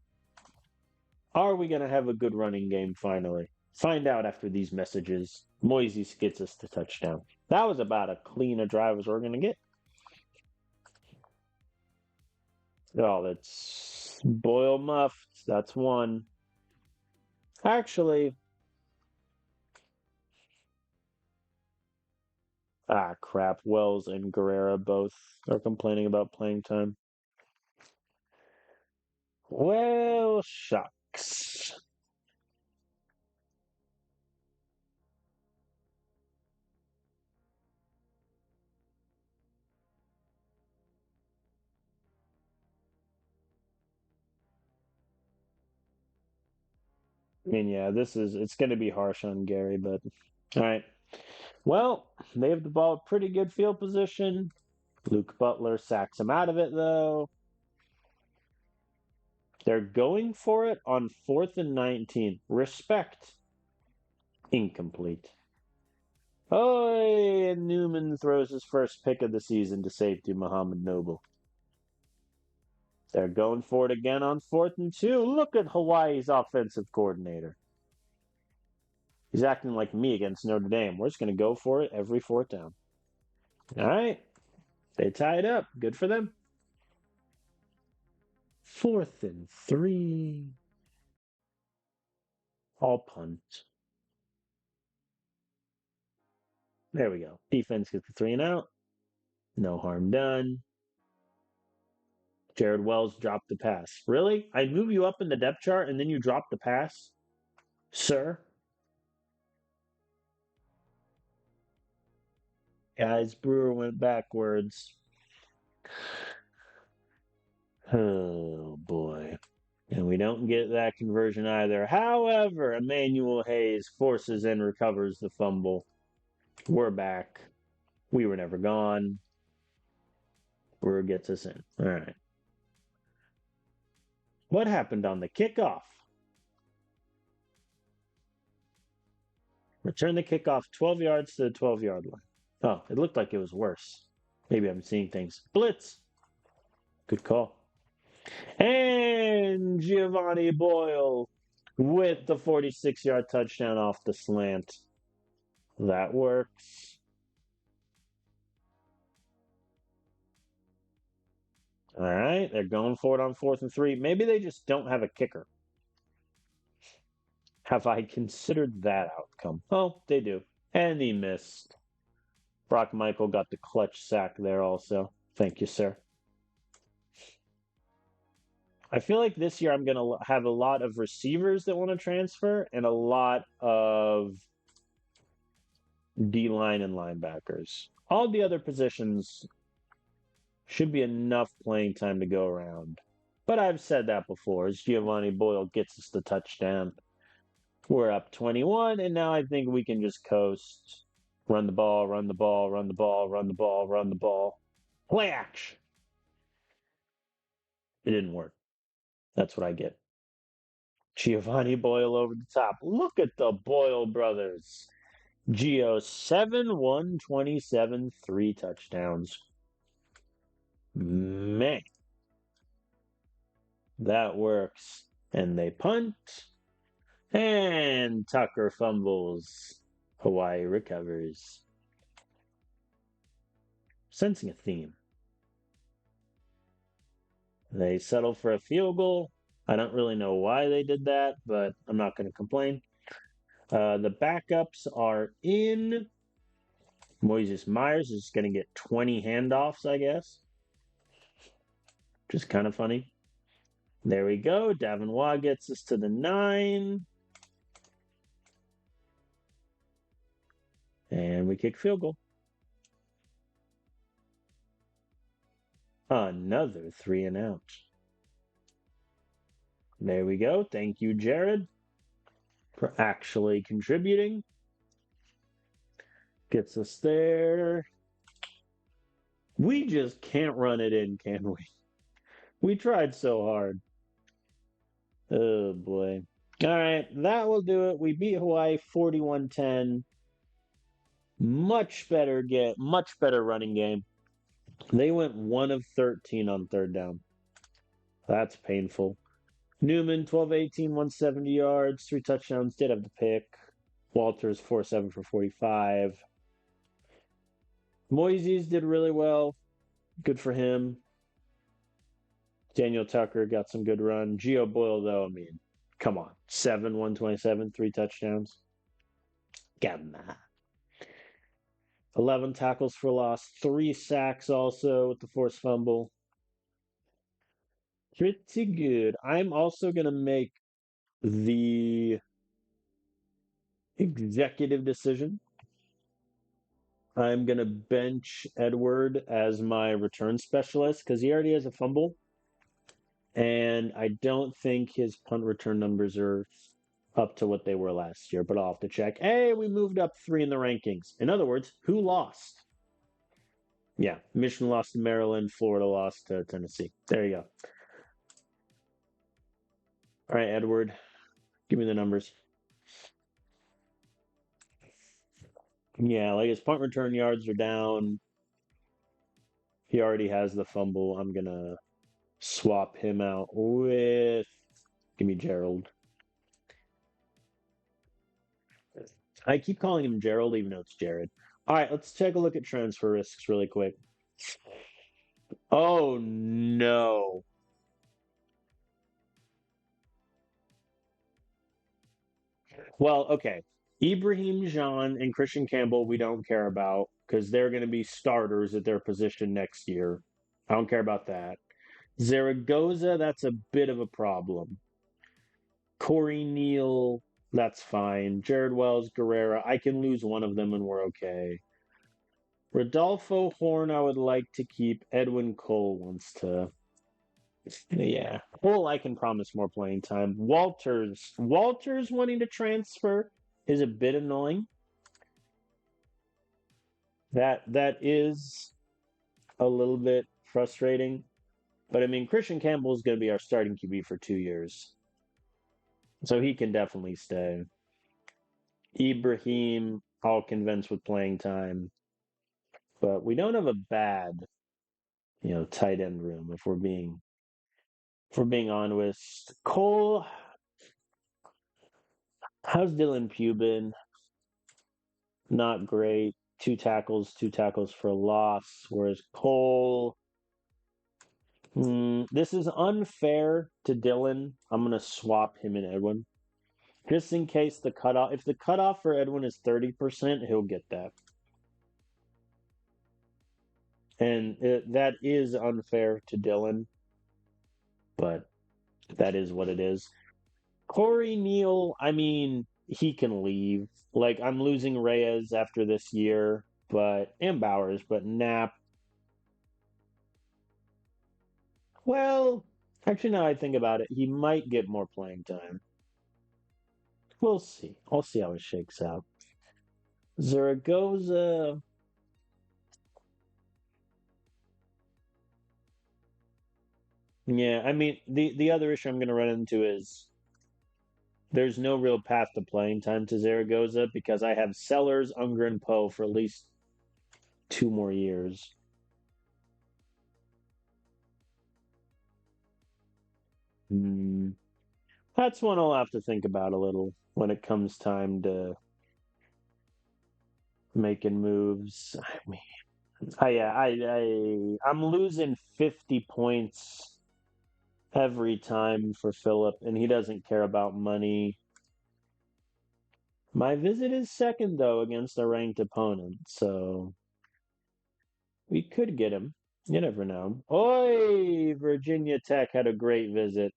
Are we going to have a good running game finally? Find out after these messages. Moises gets us the touchdown. That was about as clean a drive as we're going to get. Oh, that's Boyle muffed. That's 1. Actually, crap. Wells and Guerrera both are complaining about playing time. Well, shucks. I mean, yeah, it's going to be harsh on Gary, but all right. Well, they have the ball at pretty good field position. Luke Butler sacks him out of it, though. They're going for it on 4th and 19. Respect. Incomplete. Oh, and Newman throws his first pick of the season to safety Muhammad Noble. They're going for it again on 4th and 2. Look at Hawaii's offensive coordinator. He's acting like me against Notre Dame. We're just going to go for it every 4th down. All right. They tie it up. Good for them. 4th and 3. All punt. There we go. Defense gets the 3 and out. No harm done. Jared Wells dropped the pass. Really? I move you up in the depth chart and then you drop the pass? Sir? Guys, Brewer went backwards. Oh, boy. And we don't get that conversion either. However, Emmanuel Hayes forces and recovers the fumble. We're back. We were never gone. Brewer gets us in. All right. What happened on the kickoff? Return the kickoff 12 yards to the 12-yard line. Oh, it looked like it was worse. Maybe I'm seeing things. Blitz. Good call. And Giovanni Boyle with the 46-yard touchdown off the slant. That works. All right, they're going for it on 4th and 3. Maybe they just don't have a kicker. Have I considered that outcome? Oh, they do. And he missed. Brock Michael got the clutch sack there also. Thank you, sir. I feel like this year I'm going to have a lot of receivers that want to transfer and a lot of D-line and linebackers. All the other positions should be enough playing time to go around. But I've said that before. As Giovanni Boyle gets us the touchdown, we're up 21, and now I think we can just coast. Run the ball, run the ball, run the ball, run the ball, run the ball. Play action. It didn't work. That's what I get. Giovanni Boyle over the top. Look at the Boyle brothers. Gio 7, 127, 3 touchdowns. Man, that works. And they punt. And Tucker fumbles. Hawaii recovers. Sensing a theme. They settle for a field goal. I don't really know why they did that, but I'm not going to complain. The backups are in. Moises Myers is going to get 20 handoffs, I guess. Just kind of funny. There we go. Davin Waugh gets us to the 9. And we kick field goal. Another 3 and out. There we go. Thank you, Jared, for actually contributing. Gets us there. We just can't run it in, can we? We tried so hard. Oh, boy. All right, that will do it. We beat Hawaii 41-10. Much better running game. They went 1 of 13 on 3rd down. That's painful. Newman, 12-18, 170 yards, 3 touchdowns, did have the pick. Walters, 4-7 for 45. Moises did really well. Good for him. Daniel Tucker got some good run. Gio Boyle, though, I mean, come on. 7, 127, 3 touchdowns. Come on. 11 tackles for loss, 3 sacks also with the forced fumble. Pretty good. I'm also going to make the executive decision. I'm going to bench Edward as my return specialist because he already has a fumble. And I don't think his punt return numbers are up to what they were last year, but I'll have to check. Hey, we moved up 3 in the rankings. In other words, who lost? Yeah, Michigan lost to Maryland, Florida lost to Tennessee. There you go. All right, Edward, give me the numbers. Yeah, like his punt return yards are down. He already has the fumble. I'm gonna swap him out with give me Gerald. I keep calling him Gerald even though it's Jared. All right, let's take a look at transfer risks really quick. Oh no. Well, okay. Ibrahim Jean and Christian Campbell, we don't care about because they're going to be starters at their position next year. I don't care about that. Zaragoza, that's a bit of a problem. Corey Neal, that's fine. Jared Wells, Guerrera, I can lose one of them and we're okay. Rodolfo Horn, I would like to keep. Edwin Cole wants to. Yeah. Cole, I can promise more playing time. Walters wanting to transfer is a bit annoying. That is a little bit frustrating. But I mean, Christian Campbell is going to be our starting QB for 2 years. So he can definitely stay. Ibrahim, I'll convince with playing time. But we don't have a bad, tight end room if we're being honest. Cole, how's Dylan Pubin? Not great. Two tackles for a loss. Whereas Cole, this is unfair to Dylan. I'm gonna swap him and Edwin. Just in case if the cutoff for Edwin is 30%, he'll get that. And that is unfair to Dylan, but that is what it is. Corey Neal, I mean, he can leave. Like, I'm losing Reyes after this year, and Bowers, but Knapp. Well, actually, now I think about it, he might get more playing time. We'll see. I'll see how it shakes out. Zaragoza. Yeah, I mean, the other issue I'm going to run into is there's no real path to playing time to Zaragoza because I have Sellers, Unger, and Poe for at least 2 more years. Hmm. That's one I'll have to think about a little when it comes time to making moves. I mean, I'm losing 50 points every time for Philip, and he doesn't care about money. My visit is second though against a ranked opponent, so we could get him. You never know. Oi! Virginia Tech had a great visit.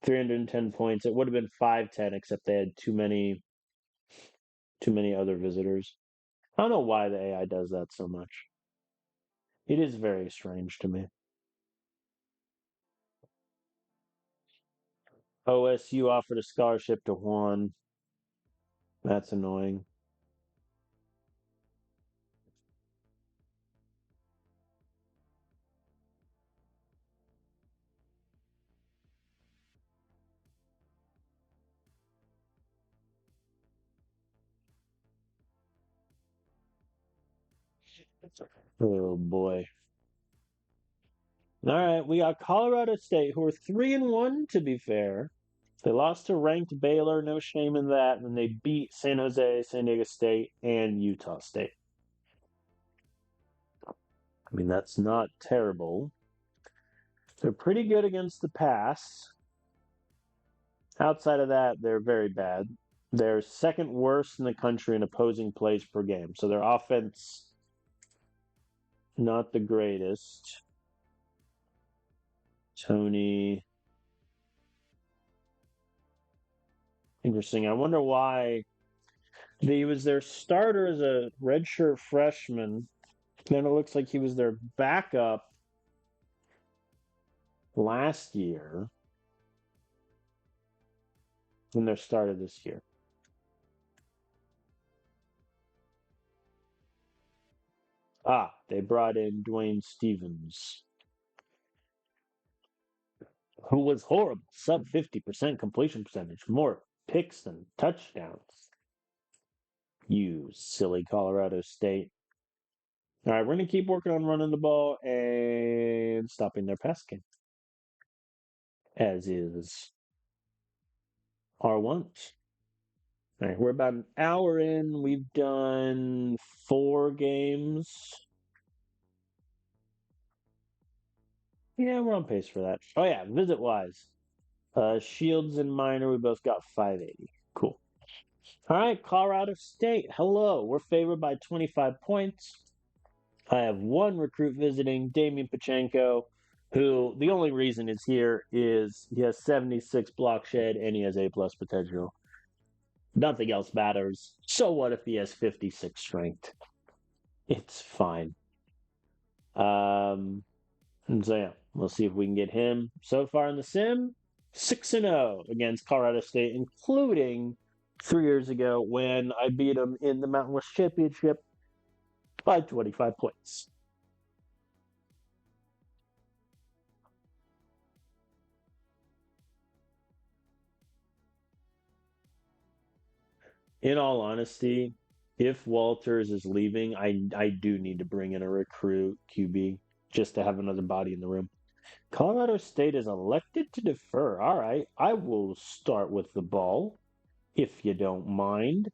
310 points. It would have been 510 except they had too many other visitors. I don't know why the AI does that so much. It is very strange to me. OSU offered a scholarship to Juan. That's annoying. Oh boy. All right, we got Colorado State, who are 3-1 to be fair. They lost to ranked Baylor, no shame in that, and they beat San Jose, San Diego State, and Utah State. I mean, that's not terrible. They're pretty good against the pass. Outside of that, they're very bad. They're second worst in the country in opposing plays per game. So their offense, not the greatest. Tony. Interesting. I wonder why he was their starter as a redshirt freshman. Then it looks like he was their backup last year. in their start of this year. They brought in Dwayne Stevens, who was horrible, sub 50% completion percentage, more picks than touchdowns. You silly Colorado State. All right, we're going to keep working on running the ball and stopping their pass game, as is our want. All right, we're about an hour in. We've done 4 games. Yeah, we're on pace for that. Oh, yeah, visit wise. Shields and Minor, we both got 580. Cool. All right, Colorado State. Hello. We're favored by 25 points. I have one recruit visiting, Damian Pachenko, who the only reason is here is he has 76 block shed and he has A+ potential. Nothing else matters. So what if he has 56 strength? It's fine. And so yeah, we'll see if we can get him. So far in the sim, 6-0 against Colorado State, including 3 years ago when I beat him in the Mountain West Championship by 25 points. In all honesty, if Walters is leaving, I do need to bring in a recruit QB just to have another body in the room. Colorado State is elected to defer. All right, I will start with the ball, if you don't mind.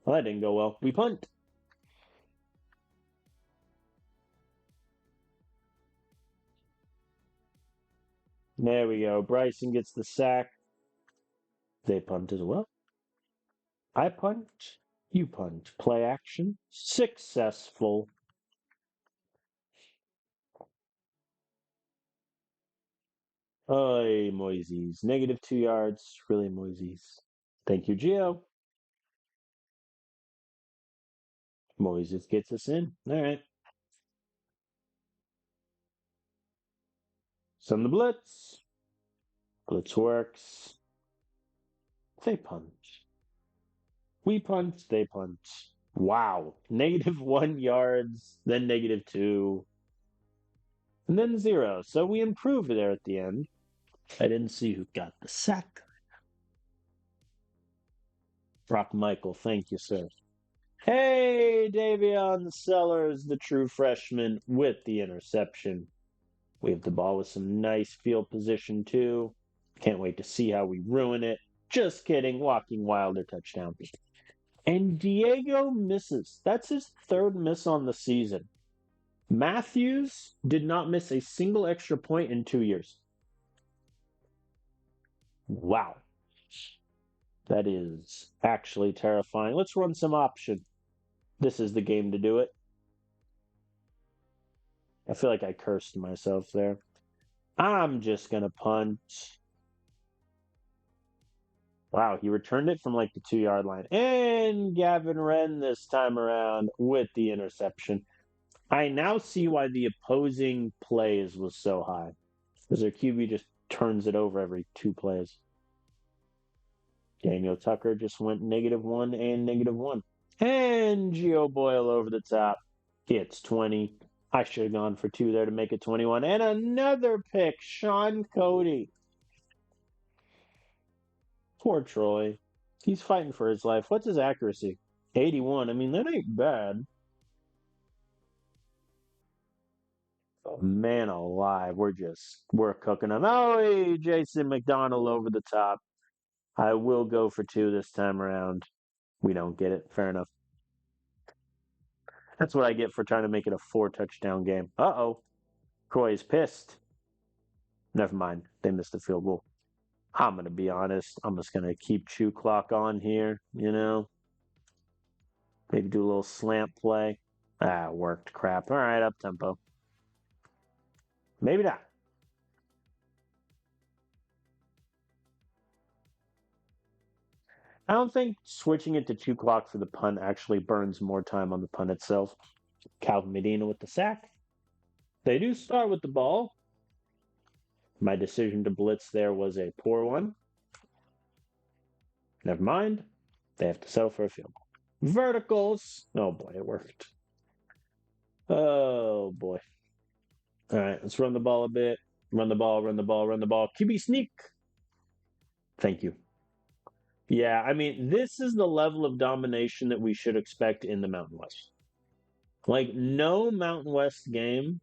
Well, that didn't go well. We punt. There we go. Bryson gets the sack. They punt as well. I punt. You punt. Play action. Successful. Oy, Moises. -2 yards. Really, Moises. Thank you, Gio. Moises gets us in. All right. Send the blitz. Blitz works. They punt. We punt. They punt. Wow. -1 yards, then -2, and then 0. So we improved there at the end. I didn't see who got the sack. Brock Michael, thank you, sir. Hey, Davion Sellers, the true freshman, with the interception. We have the ball with some nice field position, too. Can't wait to see how we ruin it. Just kidding. Walking Wilder touchdown. And Diego misses. That's his 3rd miss on the season. Matthews did not miss a single extra point in 2 years. Wow. That is actually terrifying. Let's run some option. This is the game to do it. I feel like I cursed myself there. I'm just going to punt. Wow, he returned it from like the 2 yard line. And Gavin Wren this time around with the interception. I now see why the opposing plays was so high. Because their QB just turns it over every 2 plays. Daniel Tucker just went -1 and -1. And Gio Boyle over the top. Gets 20. I should have gone for 2 there to make it 21. And another pick, Sean Cody. Poor Troy. He's fighting for his life. What's his accuracy? 81. I mean, that ain't bad. Oh, man alive. We're cooking them. Oh, hey, Jason McDonald over the top. I will go for 2 this time around. We don't get it. Fair enough. That's what I get for trying to make it a 4 touchdown game. Uh-oh. Croy's pissed. Never mind. They missed the field goal. I'm going to be honest. I'm just going to keep chew clock on here, Maybe do a little slant play. Worked. Crap. All right, up tempo. Maybe not. I don't think switching it to chew clock for the punt actually burns more time on the punt itself. Calvin Medina with the sack. They do start with the ball. My decision to blitz there was a poor one. Never mind. They have to settle for a field goal. Verticals. Oh boy, it worked. Oh boy. All right, let's run the ball a bit. Run the ball, run the ball, run the ball. QB sneak. Thank you. Yeah, I mean, this is the level of domination that we should expect in the Mountain West. Like, no Mountain West game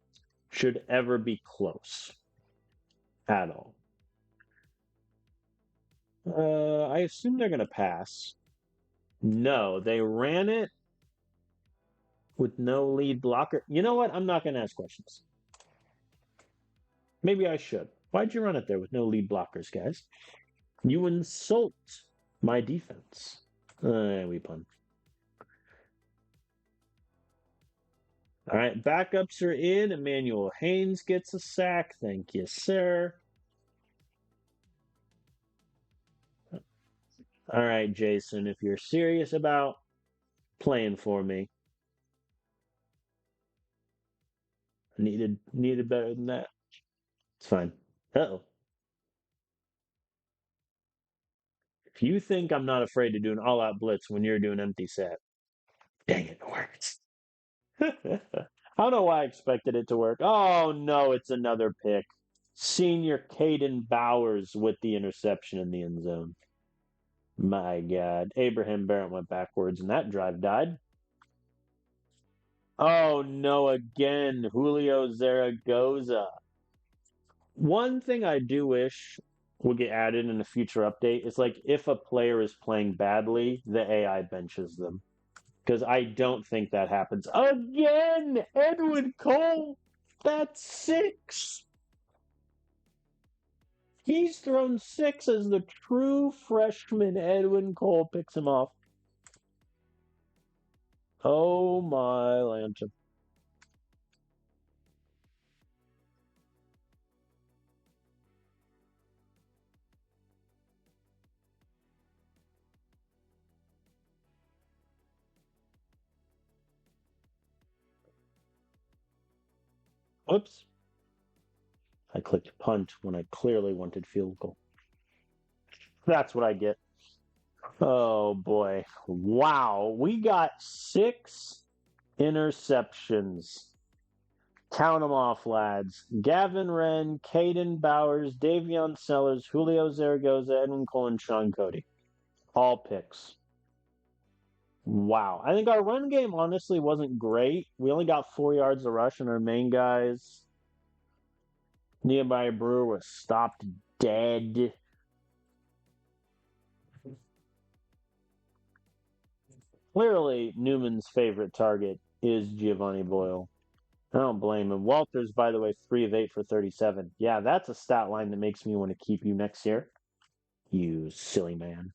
should ever be close at all. I assume they're going to pass. No, they ran it with no lead blocker. You know what? I'm not going to ask questions. Maybe I should. Why'd you run it there with no lead blockers, guys? You insult my defense. We pun. All right, backups are in. Emmanuel Haynes gets a sack. Thank you, sir. All right, Jason, if you're serious about playing for me, needed better than that. It's fine. Uh-oh. If you think I'm not afraid to do an all-out blitz when you're doing empty set, dang it worked. I don't know why I expected it to work. Oh no, it's another pick. Senior Caden Bowers with the interception in the end zone. My God. Abraham Barrett went backwards and that drive died. Oh no, again, Julio Zaragoza. One thing I do wish would get added in a future update is like if a player is playing badly, the AI benches them. Because I don't think that happens. Again, Edwin Cole. That's 6. He's thrown 6 as the true freshman. Edwin Cole picks him off. Oh my lantern. Oops. I clicked punt when I clearly wanted field goal. That's what I get. Oh boy. Wow. We got 6 interceptions. Count them off, lads. Gavin Wren, Caden Bowers, Davion Sellers, Julio Zaragoza, Edwin Cole, and Sean Cody. All picks. Wow. I think our run game honestly wasn't great. We only got 4 yards of rush, and our main guys, Nehemiah Brewer, was stopped dead. Clearly, Newman's favorite target is Giovanni Boyle. I don't blame him. Walters, by the way, 3 of 8 for 37. Yeah, that's a stat line that makes me want to keep you next year. You silly man.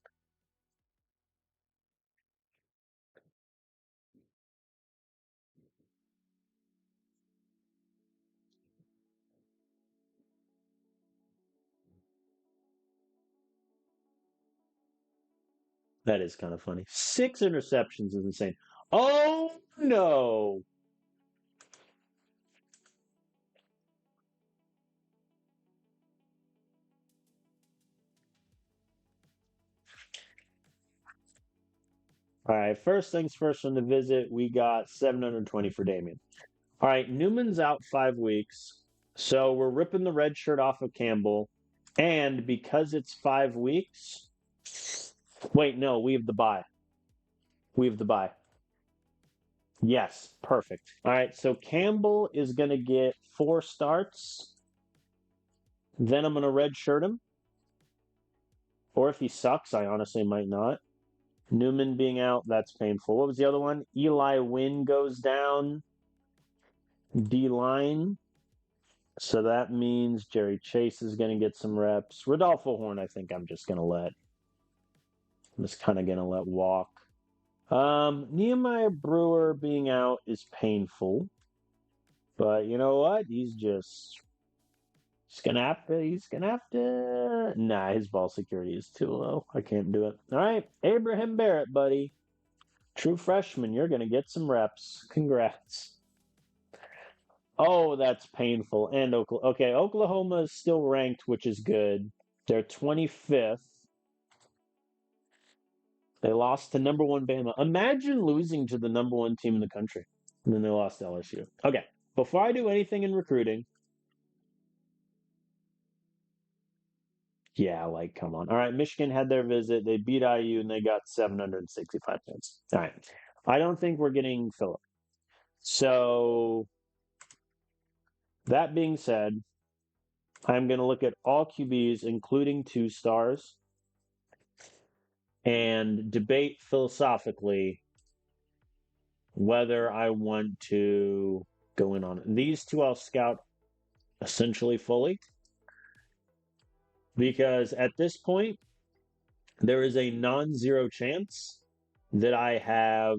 That is kind of funny. 6 interceptions is insane. Oh no. All right, first things first on the visit, we got 720 for Damien. All right, Newman's out 5 weeks. So we're ripping the red shirt off of Campbell. And because it's 5 weeks, wait, no, we have the bye. We have the bye. Yes, perfect. All right, so Campbell is going to get 4 starts. Then I'm going to red shirt him. Or if he sucks, I honestly might not. Newman being out, that's painful. What was the other one? Eli Wynn goes down. D line. So that means Jerry Chase is going to get some reps. Rodolfo Horn, I think I'm just kind of going to let walk. Nehemiah Brewer being out is painful. But you know what? He's gonna have to. Nah, his ball security is too low. I can't do it. All right, Abraham Barrett, buddy. True freshman, you're gonna get some reps. Congrats. Oh, that's painful. And Oklahoma. Okay, Oklahoma is still ranked, which is good. They're 25th. They lost to number one Bama. Imagine losing to the number one team in the country. And then they lost to LSU. Okay, before I do anything in recruiting, yeah, like, come on. All right, Michigan had their visit. They beat IU and they got 765 points. All right. I don't think we're getting Philip. So, that being said, I'm going to look at all QBs, including 2 stars, and debate philosophically whether I want to go in on it. These two I'll scout essentially fully because at this point, there is a non zero chance that I have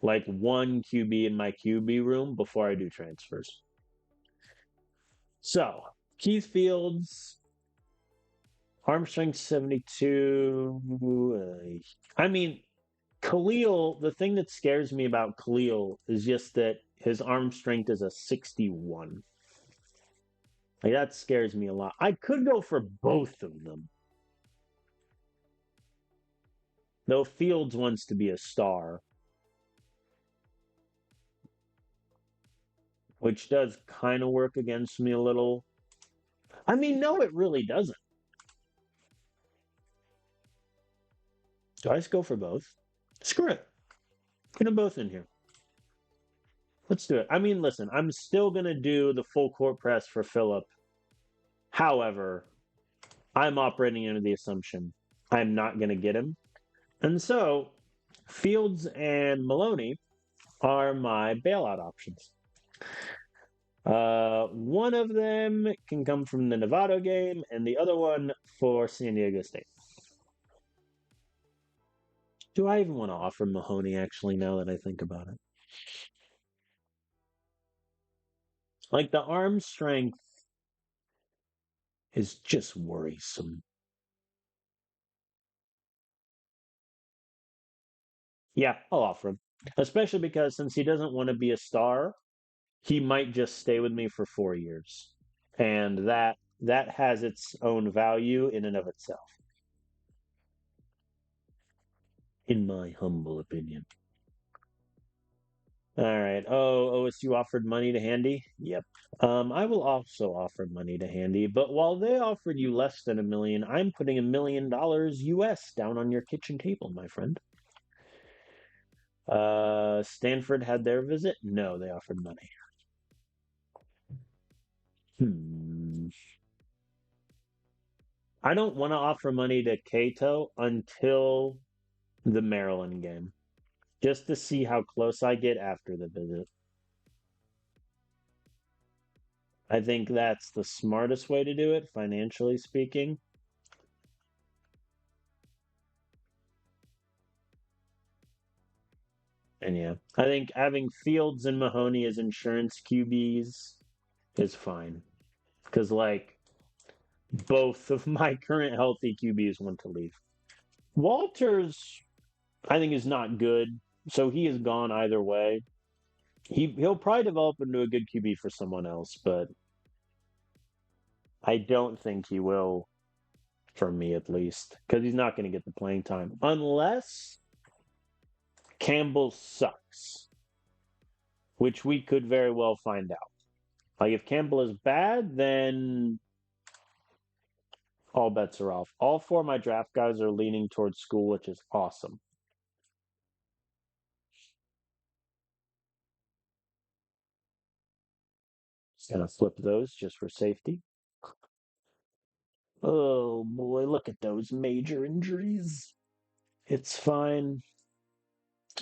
like one QB in my QB room before I do transfers. So, Keith Fields, arm strength 72. I mean, Khalil, the thing that scares me about Khalil is just that his arm strength is a 61. Like that scares me a lot. I could go for both of them. Though Fields wants to be a star, which does kind of work against me a little. I mean, no, it really doesn't. Do I just go for both? Screw it. Get them both in here. Let's do it. I mean, listen, I'm still going to do the full court press for Phillip. However, I'm operating under the assumption I'm not going to get him. And so Fields and Maloney are my bailout options. One of them can come from the Nevada game, and the other one for San Diego State. Do I even want to offer Mahoney, actually, now that I think about it? Like, the arm strength is just worrisome. Yeah, I'll offer him. Especially because since he doesn't want to be a star, he might just stay with me for 4 years. And that has its own value in and of itself, in my humble opinion. All right. Oh, OSU offered money to Handy? Yep. I will also offer money to Handy, but while they offered you less than 1 million, I'm putting $1 million US down on your kitchen table, my friend. Stanford had their visit? No, they offered money. I don't want to offer money to Cato until the Maryland game, just to see how close I get after the visit. I think that's the smartest way to do it, financially speaking. And yeah, I think having Fields and Mahoney as insurance QBs is fine. Because, like, both of my current healthy QBs want to leave. Walters, I think, is not good. So he is gone either way. He'll probably develop into a good QB for someone else, but I don't think he will for me at least. Because he's not going to get the playing time. Unless Campbell sucks. Which we could very well find out. Like, if Campbell is bad, then all bets are off. All four of my draft guys are leaning towards school, which is awesome. Just gonna flip those just for safety. Oh boy, look at those major injuries. It's fine.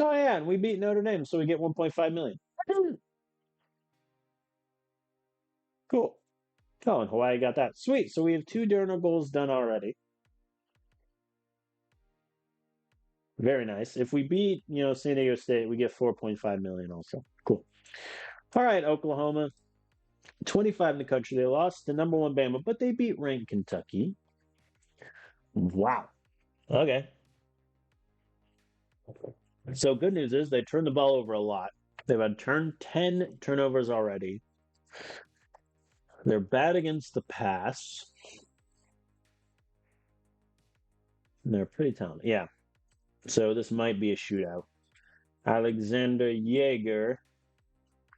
Oh yeah, and we beat Notre Dame, so we get 1.5 million. Cool. Oh, and Hawaii got that. Sweet. So we have 2 donor goals done already. Very nice. If we beat, San Diego State, we get 4.5 million also. Cool. All right, Oklahoma. 25 in the country. They lost to number one Bama, but they beat ranked Kentucky. Wow. Okay. So good news is they turned the ball over a lot. They've had 10 turnovers already. They're bad against the pass. And they're pretty talented. Yeah. So this might be a shootout. Alexander Yeager,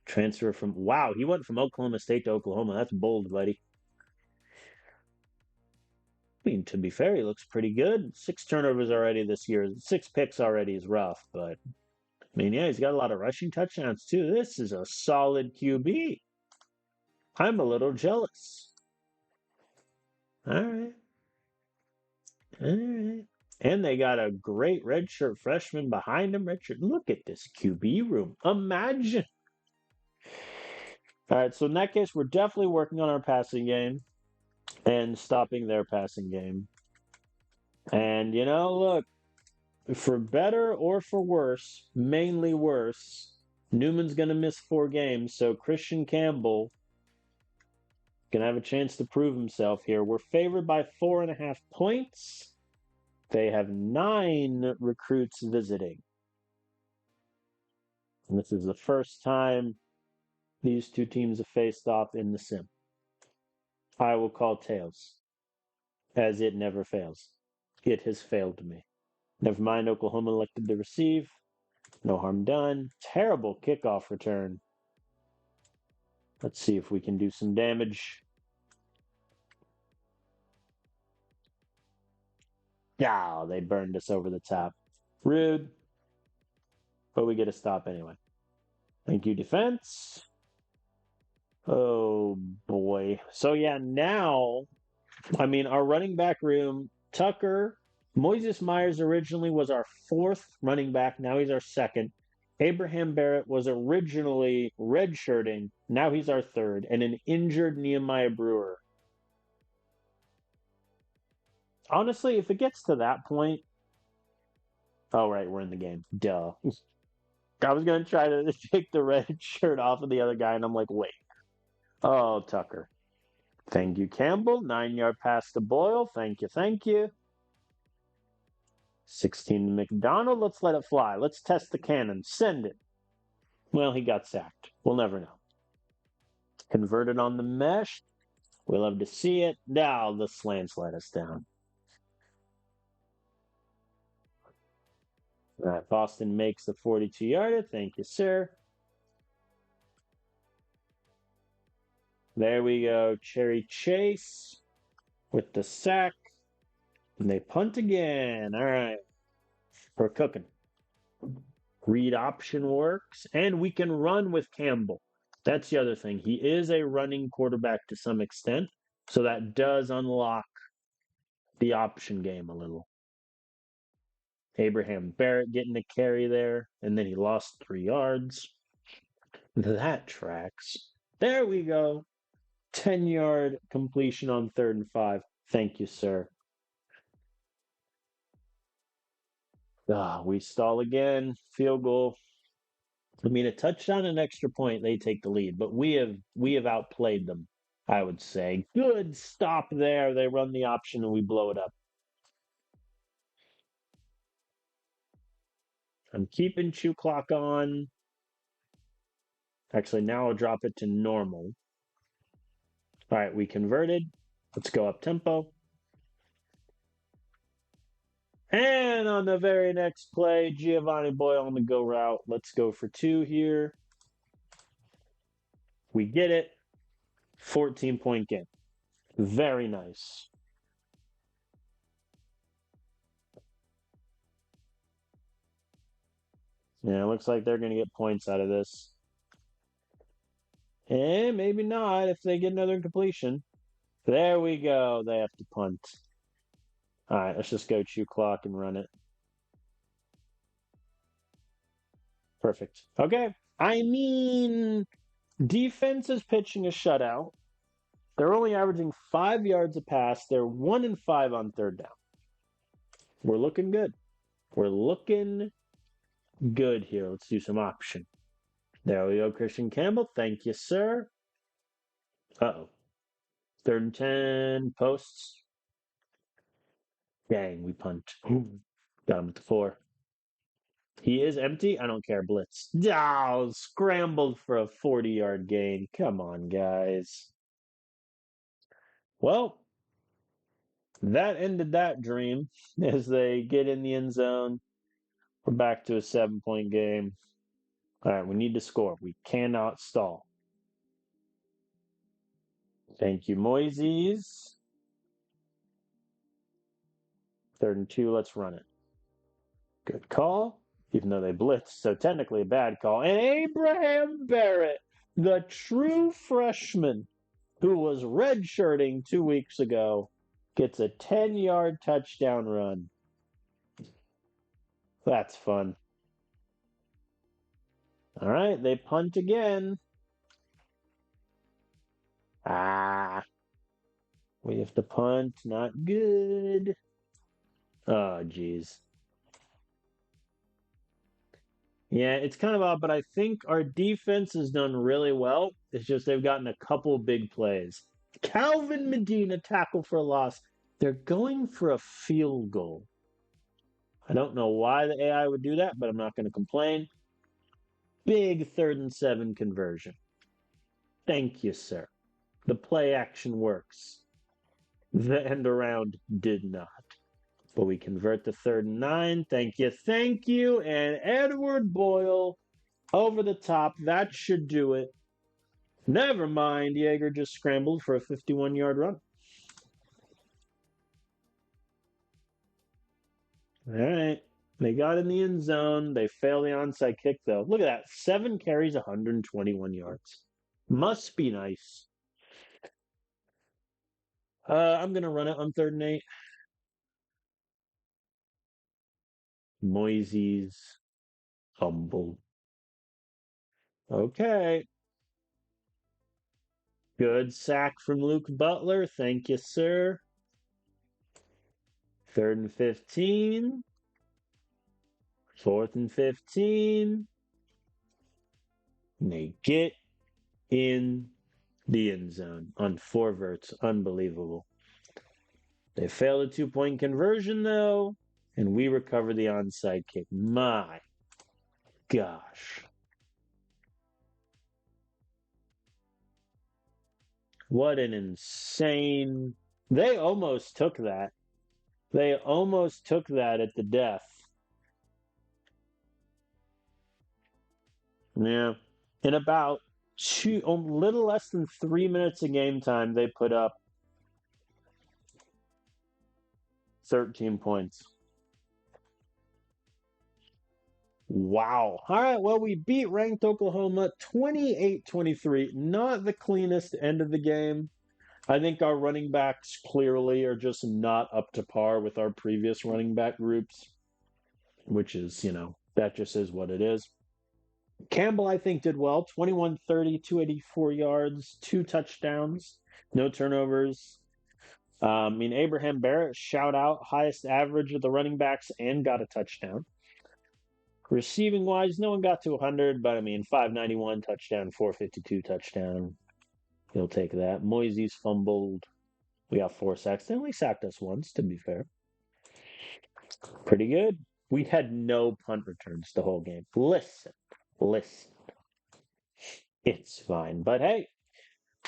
transfer from, wow, he went from Oklahoma State to Oklahoma. That's bold, buddy. I mean, to be fair, he looks pretty good. 6 turnovers already this year. 6 picks already is rough, but I mean, yeah, he's got a lot of rushing touchdowns too. This is a solid QB. I'm a little jealous. All right. All right. And they got a great redshirt freshman behind him. Redshirt. Look at this QB room. Imagine. All right. So in that case, we're definitely working on our passing game and stopping their passing game. And look, for better or for worse, mainly worse, Newman's going to miss 4 games. So Christian Campbell going to have a chance to prove himself here. We're favored by 4.5 points. They have 9 recruits visiting. And this is the first time these two teams have faced off in the sim. I will call tails, as it never fails. It has failed me. Never mind, Oklahoma elected to receive. No harm done. Terrible kickoff return. Let's see if we can do some damage. Yeah, they burned us over the top. Rude. But we get a stop anyway. Thank you, defense. Oh, boy. So, yeah, now, I mean, our running back room, Tucker, Moises Myers originally was our 4th running back. Now he's our 2nd. Abraham Barrett was originally redshirting. Now he's our 3rd. And an injured Nehemiah Brewer. Honestly, if it gets to that point, oh, right, we're in the game. Duh. I was going to try to take the red shirt off of the other guy, and I'm like, wait. Oh, Tucker. Thank you, Campbell. 9-yard pass to Boyle. Thank you, thank you. 16 to McDonald. Let's let it fly. Let's test the cannon. Send it. Well, he got sacked. We'll never know. Converted on the mesh. We love to see it. Now the slants let us down. All right, Boston makes the 42-yarder. Thank you, sir. There we go. Cherry Chase with the sack. And they punt again. All right. We're cooking. Read option works. And we can run with Campbell. That's the other thing. He is a running quarterback to some extent. So that does unlock the option game a little. Abraham Barrett getting a carry there. And then he lost 3 yards. That tracks. There we go. 10-yard completion on 3rd and 5. Thank you, sir. We stall again. Field goal. I mean, a touchdown and an extra point, they take the lead, but we have outplayed them, I would say. Good stop there. They run the option and we blow it up. I'm keeping chew clock on. Actually, now I'll drop it to normal. All right, we converted. Let's go up tempo. And on the very next play, Giovanni Boyle on the go route. Let's go for 2 here. We get it. 14-point game. Very nice. Yeah, it looks like they're going to get points out of this. And maybe not if they get another completion. There we go. They have to punt. All right, let's just go chew clock and run it. Perfect. Okay. I mean, defense is pitching a shutout. They're only averaging 5 yards a pass. They're 1 and 5 on 3rd down. We're looking good. We're looking good here. Let's do some option. There we go, Christian Campbell. Thank you, sir. Uh-oh. 3rd and 10, posts. Dang, we punt. Got him at the 4. He is empty. I don't care. Blitz. Oh, scrambled for a 40-yard gain. Come on, guys. Well, that ended that dream as they get in the end zone. We're back to a 7-point game. All right, we need to score. We cannot stall. Thank you, Moises. 3rd and 2. Let's run it. Good call, even though they blitzed. So technically a bad call. And Abraham Barrett, the true freshman who was redshirting 2 weeks ago, gets a 10-yard touchdown run. That's fun. All right, they punt again. We have to punt. Not good. Oh, geez. Yeah, it's kind of odd, but I think our defense has done really well. It's just they've gotten a couple big plays. Calvin Medina tackle for a loss. They're going for a field goal. I don't know why the AI would do that, but I'm not going to complain. Big 3rd and 7 conversion. Thank you, sir. The play action works. The end around did not. But we convert to 3rd and 9. Thank you. Thank you. And Edward Boyle over the top. That should do it. Never mind. Yeager just scrambled for a 51-yard run. All right. They got in the end zone. They failed the onside kick, though. Look at that. 7 carries, 121 yards. Must be nice. I'm going to run it on 3rd and 8. Moises fumble. Okay. Good sack from Luke Butler. Thank you, sir. 3rd and 15. 4th and 15. And they get in the end zone on 4 verts. Unbelievable. They failed a 2-point conversion, though, and we recover the onside kick. My gosh. What an insane. They almost took that. They almost took that at the death. Yeah. In about a little less than 3 minutes of game time, they put up 13 points. Wow. All right. Well, we beat ranked Oklahoma 28-23. Not the cleanest end of the game. I think our running backs clearly are just not up to par with our previous running back groups, which is, that just is what it is. Campbell, I think, did well. 21-30, 284 yards, 2 touchdowns, no turnovers. Abraham Barrett, shout out, highest average of the running backs and got a touchdown. Receiving wise, no one got to 100, but 591 touchdown, 452 touchdown. He'll take that. Moises fumbled. We got 4 sacks. They only sacked us once, to be fair. Pretty good. We had no punt returns the whole game. Listen. It's fine. But hey,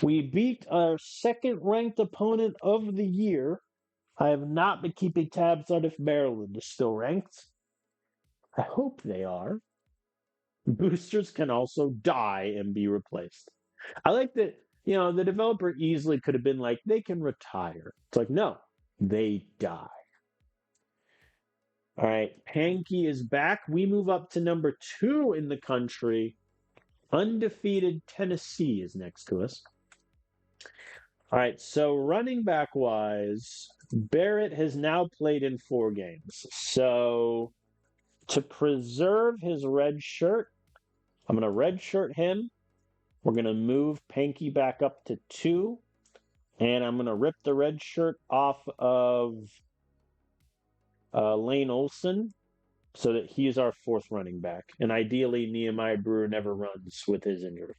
we beat our 2nd-ranked opponent of the year. I have not been keeping tabs on if Maryland is still ranked. I hope they are. Boosters can also die and be replaced. I like that, the developer easily could have been like, they can retire. It's like, no, they die. All right, Pankey is back. We move up to number 2 in the country. Undefeated Tennessee is next to us. All right, so running back wise, Barrett has now played in 4 games. So to preserve his red shirt, I'm going to red shirt him. We're going to move Pankey back up to 2. And I'm going to rip the red shirt off of Lane Olson so that he's our 4th running back. And ideally, Nehemiah Brewer never runs with his injury.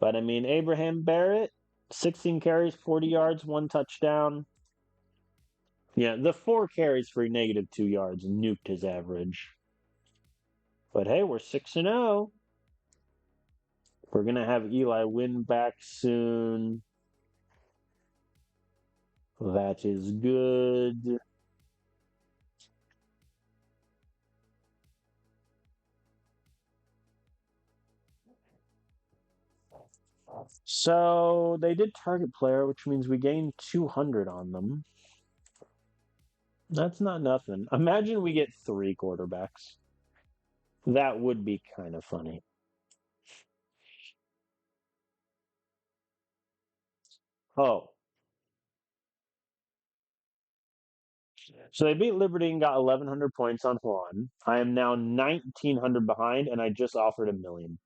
But Abraham Barrett, 16 carries, 40 yards, 1 touchdown. Yeah, the 4 carries for -2 yards nuked his average. But hey, we're 6-0. We're gonna have Eli win back soon. That is good. So they did target player, which means we gained 200 on them. That's not nothing. Imagine we get 3 quarterbacks. That would be kind of funny. Oh, so they beat Liberty and got 1,100 points on Juan. I am now 1,900 behind, and I just offered $1 million.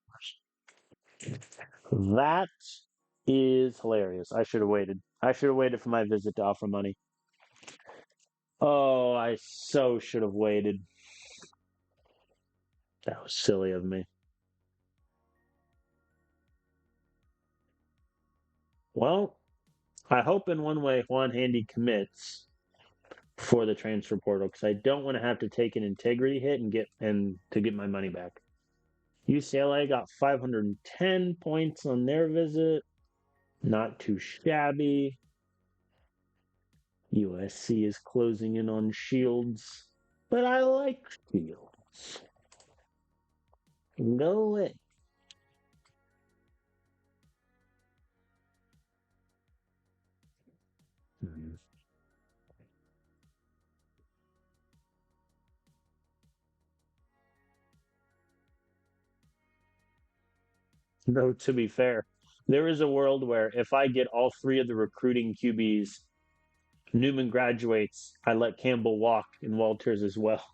That is hilarious. I should have waited. I should have waited for my visit to offer money. Oh, I so should have waited. That was silly of me. Well, I hope in one way Juan Handy commits for the transfer portal because I don't want to have to take an integrity hit and to get my money back. UCLA got 510 points on their visit. Not too shabby. USC is closing in on Shields, but I like Shields. Go it. No, to be fair, there is a world where if I get all 3 of the recruiting QBs, Newman graduates, I let Campbell walk and Walters as well.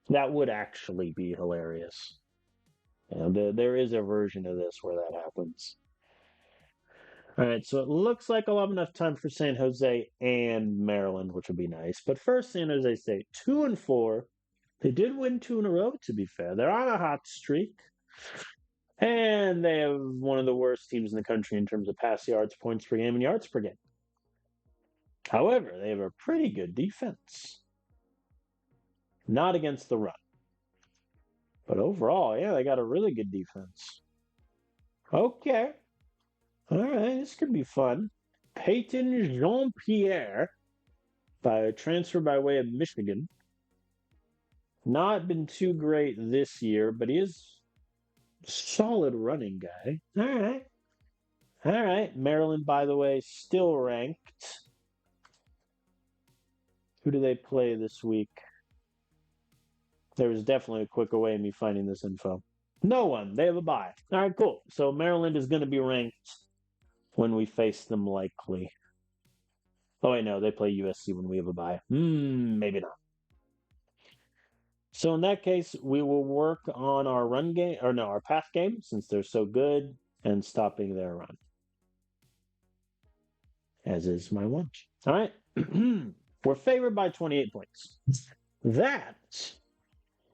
That would actually be hilarious. There is a version of this where that happens. All right, so it looks like I'll have enough time for San Jose and Maryland, which would be nice. But first, San Jose State, 2-4. They did win 2 in a row, to be fair. They're on a hot streak. And they have one of the worst teams in the country in terms of pass yards, points per game, and yards per game. However, they have a pretty good defense. Not against the run. But overall, yeah, they got a really good defense. Okay. All right, this could be fun. Peyton Jean Pierre by a transfer by way of Michigan. Not been too great this year, but he is a solid running guy. All right. All right. Maryland, by the way, still ranked. Who do they play this week? There was definitely a quicker way of me finding this info. No one. They have a bye. All right, cool. So Maryland is going to be ranked when we face them likely. Oh, wait, no. They play USC when we have a bye. Maybe not. So in that case, we will work on our run game, or no, our pass game, since they're so good, and stopping their run. As is my lunch. All right. We're favored by 28 points. That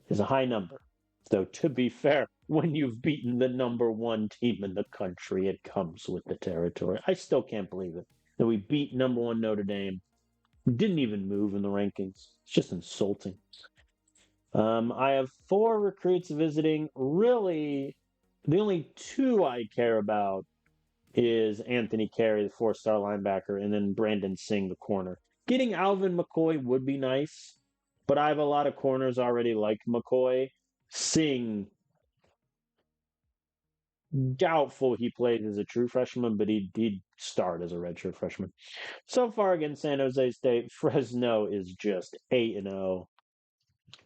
is a high number. Though, to be fair, when you've beaten the #1 team in the country, it comes with the territory. I still can't believe it that we beat #1 Notre Dame. Didn't even move in the rankings. It's just insulting. I have 4 recruits visiting. Really, the only 2 I care about is Anthony Carey, the 4-star linebacker, and then Brandon Singh, the corner. Getting Alvin McCoy would be nice, but I have a lot of corners already like McCoy. Singh, doubtful he played as a true freshman, but he'd start as a redshirt freshman. So far against San Jose State, Fresno is just 8-0.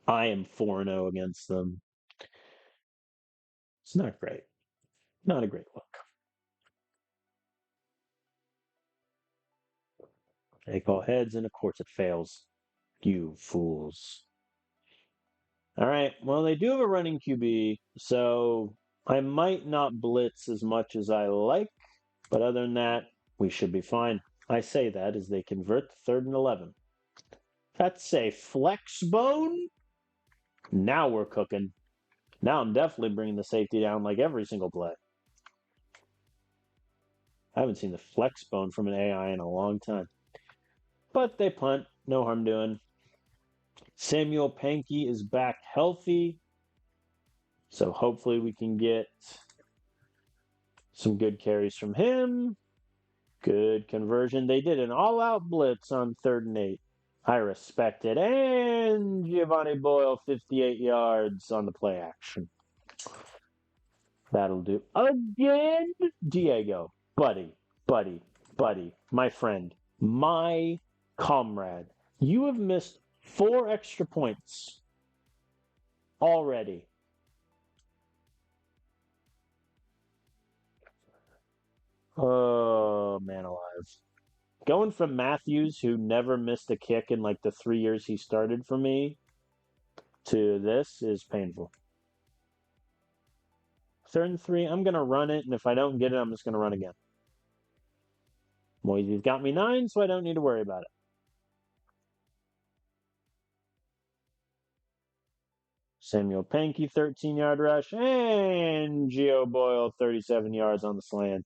I am 4-0 against them. It's not great. Not a great look. They call heads, and of course it fails. You fools. All right. Well, they do have a running QB, so I might not blitz as much as I like, but other than that, we should be fine. I say that as they convert to 3rd and 11. That's a flex bone. Now we're cooking. Now I'm definitely bringing the safety down like every single play. I haven't seen the flex bone from an AI in a long time. but they punt. No harm doing. Samuel Pankey is back healthy, so hopefully we can get some good carries from him. Good conversion. They did an all-out blitz on 3rd and 8. I respect it. And Giovanni Boyle, 58 yards on the play action. That'll do. Again, Diego. Buddy, my friend, my comrade. You have missed 4 extra points already. Oh, man alive. Going from Matthews, who never missed a kick in like the 3 years he started for me, to this is painful. 3rd and 3, I'm going to run it, and if I don't get it, I'm just going to run again. Moise's got me 9, so I don't need to worry about it. Samuel Pankey, 13-yard rush, and Gio Boyle, 37 yards on the slant.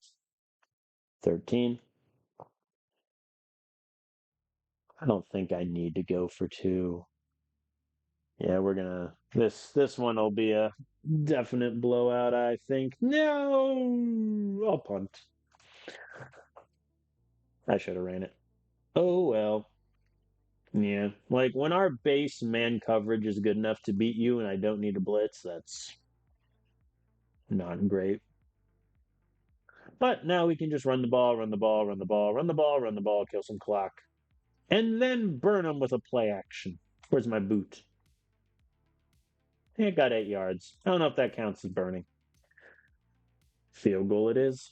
13. I don't think I need to go for 2. Yeah, we're gonna this one will be a definite blowout, I think. No, I'll punt. I should have ran it. Oh well. Yeah, like when our base man coverage is good enough to beat you and I don't need a blitz, that's not great. But now we can just run the ball, kill some clock, and then burn them with a play action. Where's my boot? It got 8 yards. I don't know if that counts as burning. Field goal it is.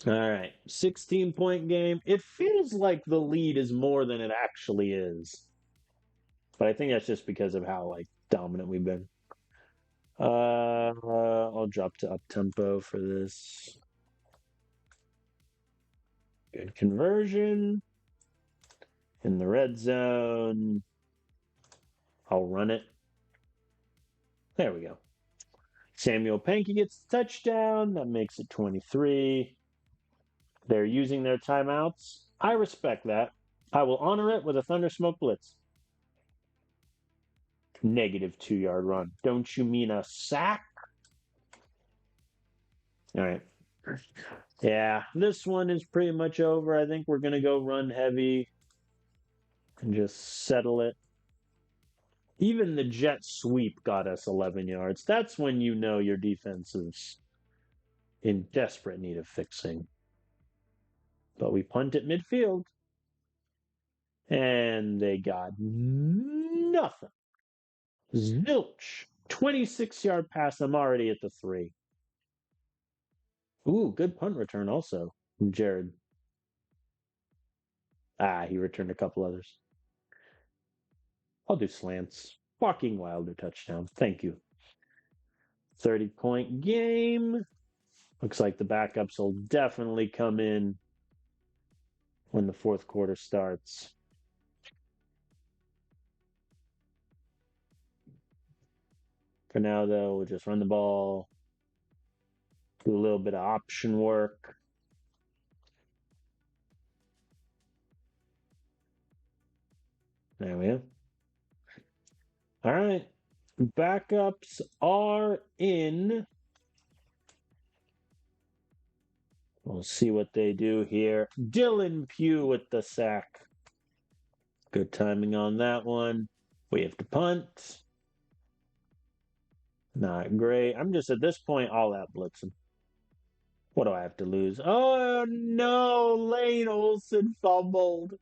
All right, 16-point game. It feels like the lead is more than it actually is. But I think that's just because of how like dominant we've been. I'll drop to up tempo for this. Good conversion in the red zone. I'll run it. There we go. Samuel Pankey gets the touchdown. That makes it 23. They're using their timeouts. I respect that. I will honor it with a Thundersmoke Blitz. Negative 2-yard run. Don't you mean a sack? All right. Yeah, this one is pretty much over. I think we're going to go run heavy and just settle it. Even the jet sweep got us 11 yards. That's when you know your defense is in desperate need of fixing. But we punt at midfield. And they got nothing. Zilch. 26-yard pass. I'm already at the 3. Ooh, good punt return also from Jared. He returned a couple others. I'll do slants. Walking Wilder touchdown. Thank you. 30-point game. Looks like the backups will definitely come in when the 4th quarter starts. For now, though, we'll just run the ball, do a little bit of option work. There we go. All right. Backups are in. We'll see what they do here. Dylan Pugh with the sack. Good timing on that one. We have to punt. Not great. I'm just at this point all out blitzing. What do I have to lose? Oh no, Lane Olson fumbled.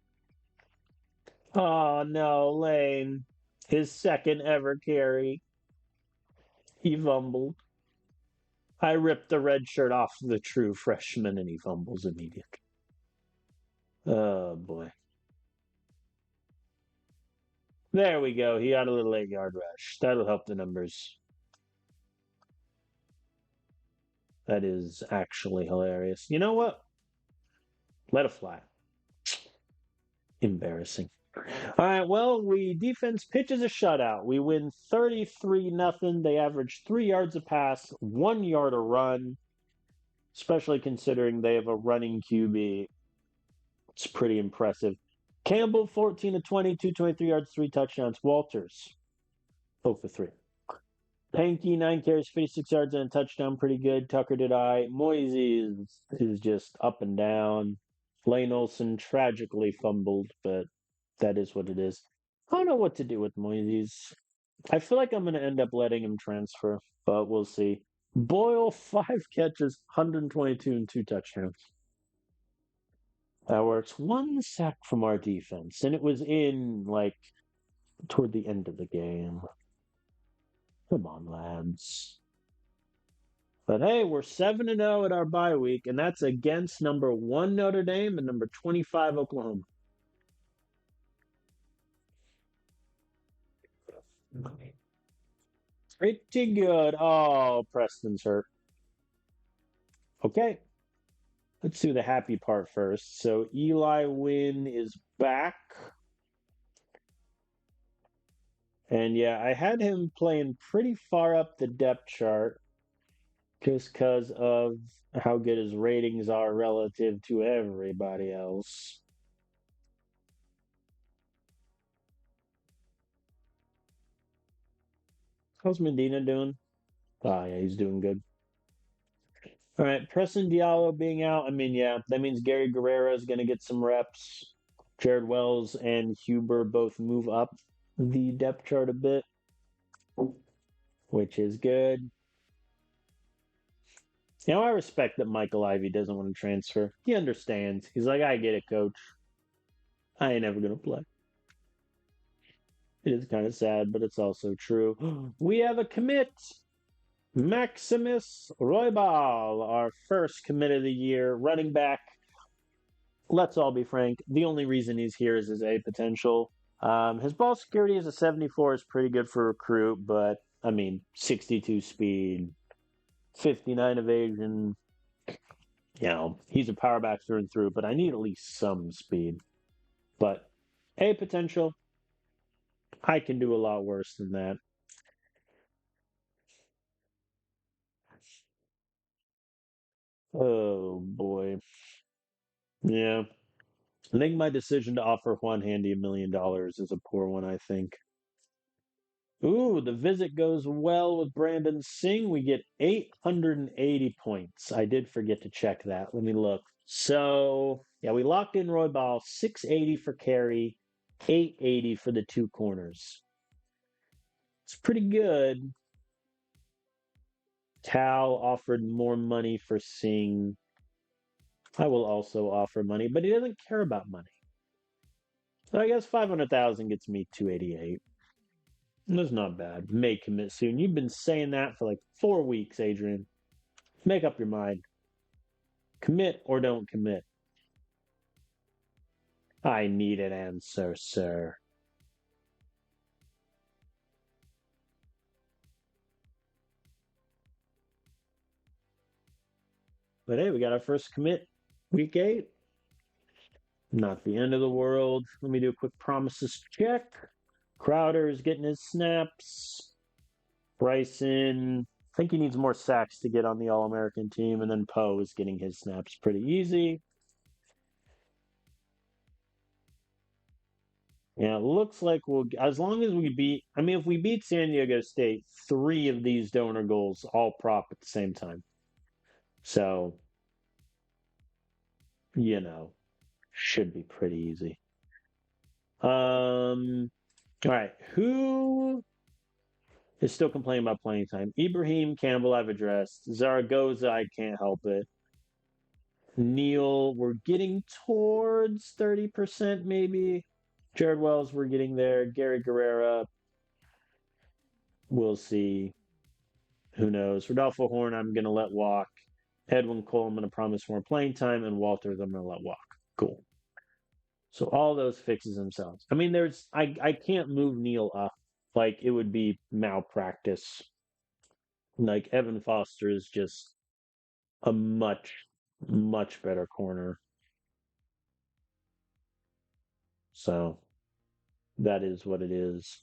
Oh no, Lane. His second ever carry. He fumbled. I ripped the red shirt off the true freshman and he fumbles immediately. Oh boy. There we go. He got a little 8-yard rush. That'll help the numbers. That is actually hilarious. You know what? Let it fly. Embarrassing. All right, well, defense pitches a shutout. We win 33-0. They average 3 yards a pass, 1 yard a run, especially considering they have a running QB. It's pretty impressive. Campbell, 14 to 20, 223 yards, 3 touchdowns. Walters, 0 for 3. Pankey, 9 carries, 56 yards, and a touchdown. Pretty good. Tucker did I. Moisey is just up and down. Lane Olson tragically fumbled, but that is what it is. I don't know what to do with Moisey's. I feel like I'm going to end up letting him transfer, but we'll see. Boyle, 5 catches, 122 and 2 touchdowns. That works. 1 sack from our defense, and it was in like toward the end of the game. Come on, lads. But hey, we're 7-0 at our bye week, and that's against number 1 Notre Dame and number 25 Oklahoma. Pretty good. Oh, Preston's hurt. Okay. Let's do the happy part first. So Eli Wynn is back. And yeah, I had him playing pretty far up the depth chart just because of how good his ratings are relative to everybody else. How's Medina doing? Oh, yeah, he's doing good. All right, Preston Diallo being out. I mean, yeah, that means Gary Guerrera is going to get some reps. Jared Wells and Huber both move up the depth chart a bit, which is good. You know, I respect that Michael Ivey doesn't want to transfer. He understands. He's like, I get it, coach. I ain't never going to play. It is kind of sad, but it's also true. We have a commit. Maximus Roybal, our first commit of the year, running back. Let's all be frank. The only reason he's here is his A potential. His ball security as a 74 is pretty good for recruit, but I mean, 62 speed, 59 evasion. You know, he's a power back through and through, but I need at least some speed. But A potential, I can do a lot worse than that. Oh boy. Yeah. I think my decision to offer Juan Handy $1 million is a poor one, I think. Ooh, the visit goes well with Brandon Singh. We get 880 points. I did forget to check that. Let me look. So, yeah, we locked in Roy Ball, 680 for carry, 880 for the 2 corners. It's pretty good. Tal offered more money for Singh. I will also offer money, but he doesn't care about money. So I guess 500,000 gets me 288. That's not bad. May commit soon. You've been saying that for like 4 weeks, Adrian. Make up your mind. Commit or don't commit. I need an answer, sir. But hey, we got our first commit. Week 8. Not the end of the world. Let me do a quick promises check. Crowder is getting his snaps. Bryson, I think he needs more sacks to get on the All American team. And then Poe is getting his snaps pretty easy. Yeah, it looks like we'll, as long as we beat, I mean, if we beat San Diego State, 3 of these donor goals all prop at the same time. So, you know, should be pretty easy. All right. Who is still complaining about playing time? Ibrahim Campbell, I've addressed. Zaragoza, I can't help it. Neil, we're getting towards 30% maybe. Jared Wells, we're getting there. Gary Guerrera, we'll see. Who knows? Rodolfo Horn, I'm going to let walk. Edwin Cole, I'm going to promise more playing time. And Walter, I'm going to let walk. Cool. So all those fixes themselves. I mean, I can't move Neil up. Like, it would be malpractice. Like, Evan Foster is just a much, much better corner. So that is what it is.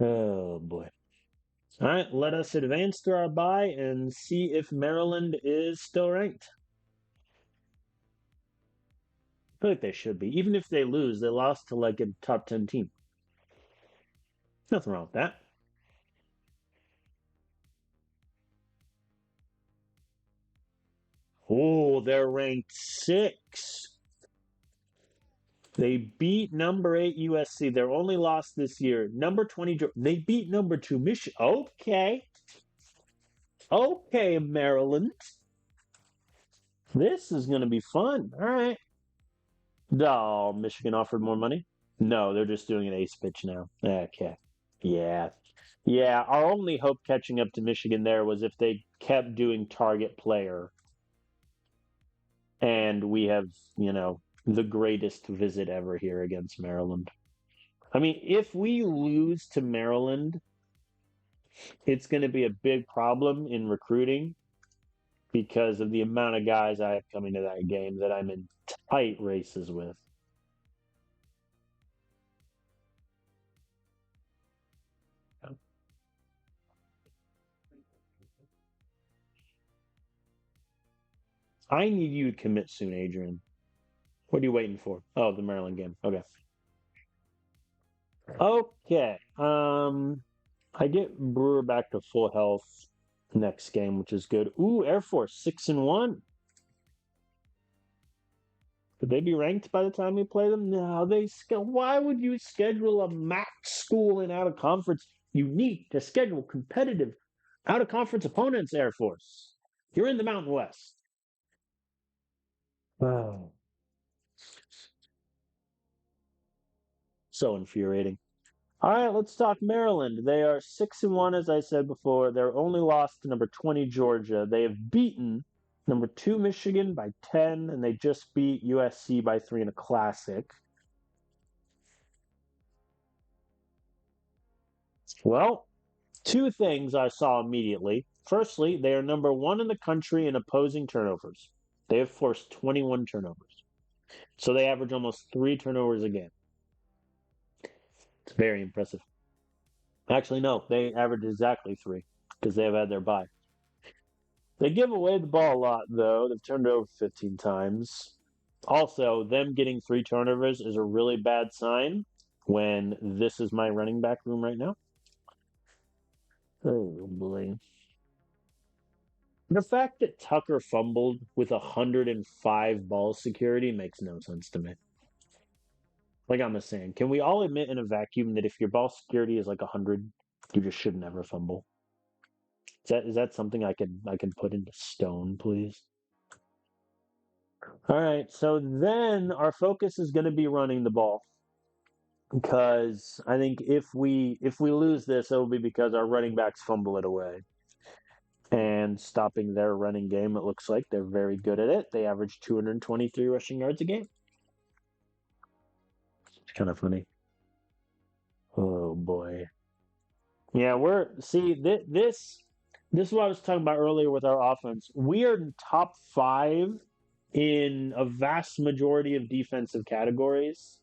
Oh boy. All right, let us advance through our bye and see if Maryland is still ranked. feel like they should be. Even if they lose, they lost to like a top 10 team. Nothing wrong with that. Oh, they're ranked six. They beat number 8 USC. Their only loss this year. Number 20. They beat number 2 Michigan. Okay. Okay, Maryland. This is going to be fun. All right. Oh, Michigan offered more money? No, they're just doing an ace pitch now. Okay. Yeah. Yeah. Our only hope catching up to Michigan there was if they kept doing target player and we have, the greatest visit ever here against Maryland. I mean, if we lose to Maryland, it's going to be a big problem in recruiting because of the amount of guys I have coming to that game that I'm in tight races with. I need you to commit soon, Adrian. What are you waiting for? Oh, the Maryland game. Okay. Okay. I get Brewer back to full health next game, which is good. Ooh, Air Force 6-1. Could they be ranked by the time we play them? No, why would you schedule a MAC school in out of conference? You need to schedule competitive out of conference opponents, Air Force. You're in the Mountain West. Oh, so infuriating. All right, let's talk Maryland. They are 6-1, as I said before. They're only lost to number 20 Georgia. They have beaten number 2 Michigan by 10, and they just beat USC by 3 in a classic. Well, two things I saw immediately. Firstly, they are number 1 in the country in opposing turnovers. They have forced 21 turnovers. So they average almost 3 turnovers a game. It's very impressive. Actually, no, they average exactly 3 because they have had their bye. They give away the ball a lot, though. They've turned it over 15 times. Also, them getting 3 turnovers is a really bad sign when this is my running back room right now. Oh, boy. The fact that Tucker fumbled with 105 ball security makes no sense to me. Like I'm saying, can we all admit in a vacuum that if your ball security is like 100, you just should never fumble? Is that something I can put into stone, please? All right, so then our focus is going to be running the ball because I think if we lose this, it will be because our running backs fumble it away and stopping their running game. It looks like they're very good at it. They average 223 rushing yards a game. It's kind of funny. Oh boy. Yeah, this is what I was talking about earlier with our offense. We are in top 5 in a vast majority of defensive categories,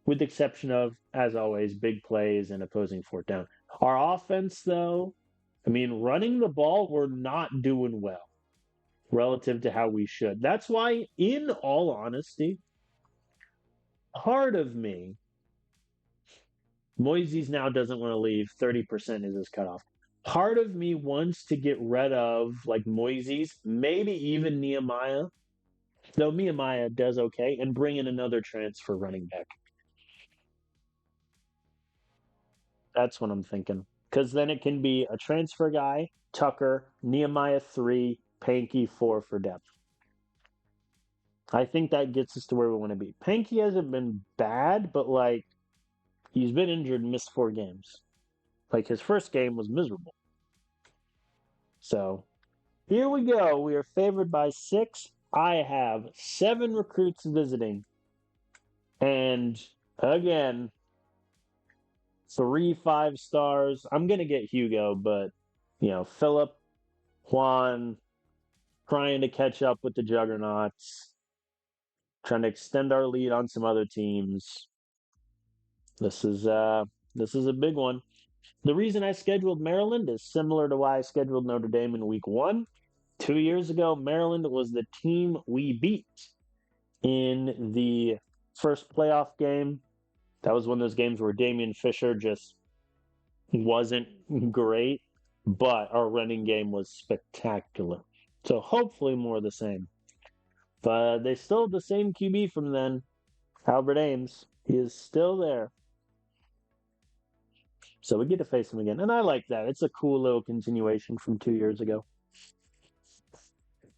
with the exception of, as always, big plays and opposing fourth down. Our offense, though, I mean, running the ball, we're not doing well relative to how we should. That's why, in all honesty, part of me, Moises now doesn't want to leave. 30% is his cutoff. Part of me wants to get rid of like Moises, maybe even Nehemiah, though Nehemiah does okay, and bring in another transfer running back. That's what I'm thinking. Because then it can be a transfer guy, Tucker, Nehemiah 3, Panky 4 for depth. I think that gets us to where we want to be. Panky hasn't been bad, but like he's been injured and missed 4 games. Like his first game was miserable. So here we go. We are favored by 6. I have 7 recruits visiting. And again, 3 5-stars. I'm going to get Hugo, but, Philip, Juan, trying to catch up with the juggernauts, trying to extend our lead on some other teams. This is a big one. The reason I scheduled Maryland is similar to why I scheduled Notre Dame in week 1. 2 years ago, Maryland was the team we beat. in the first playoff game. That was one of those games where Damian Fisher just wasn't great, but our running game was spectacular. So hopefully more of the same. But they still have the same QB from then, Albert Ames. He is still there. So we get to face him again. And I like that. It's a cool little continuation from 2 years ago.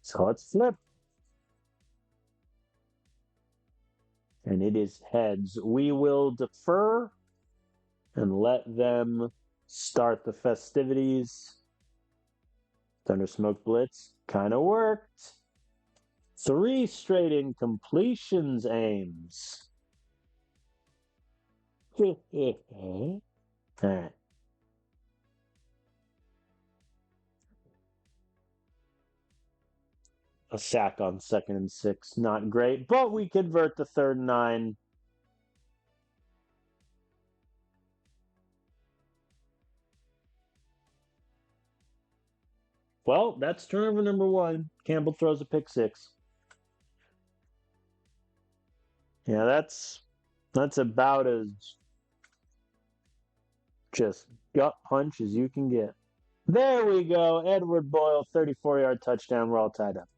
So let's flip. And it is heads. We will defer and let them start the festivities. Thunder Smoke Blitz kind of worked. 3 straight incompletions, Ames. All right. A sack on 2nd and 6. Not great, but we convert the 3rd and 9. Well, that's turnover number 1. Campbell throws a pick 6. Yeah, that's about as just gut punch as you can get. There we go. Edward Boyle, 34-yard touchdown. We're all tied up.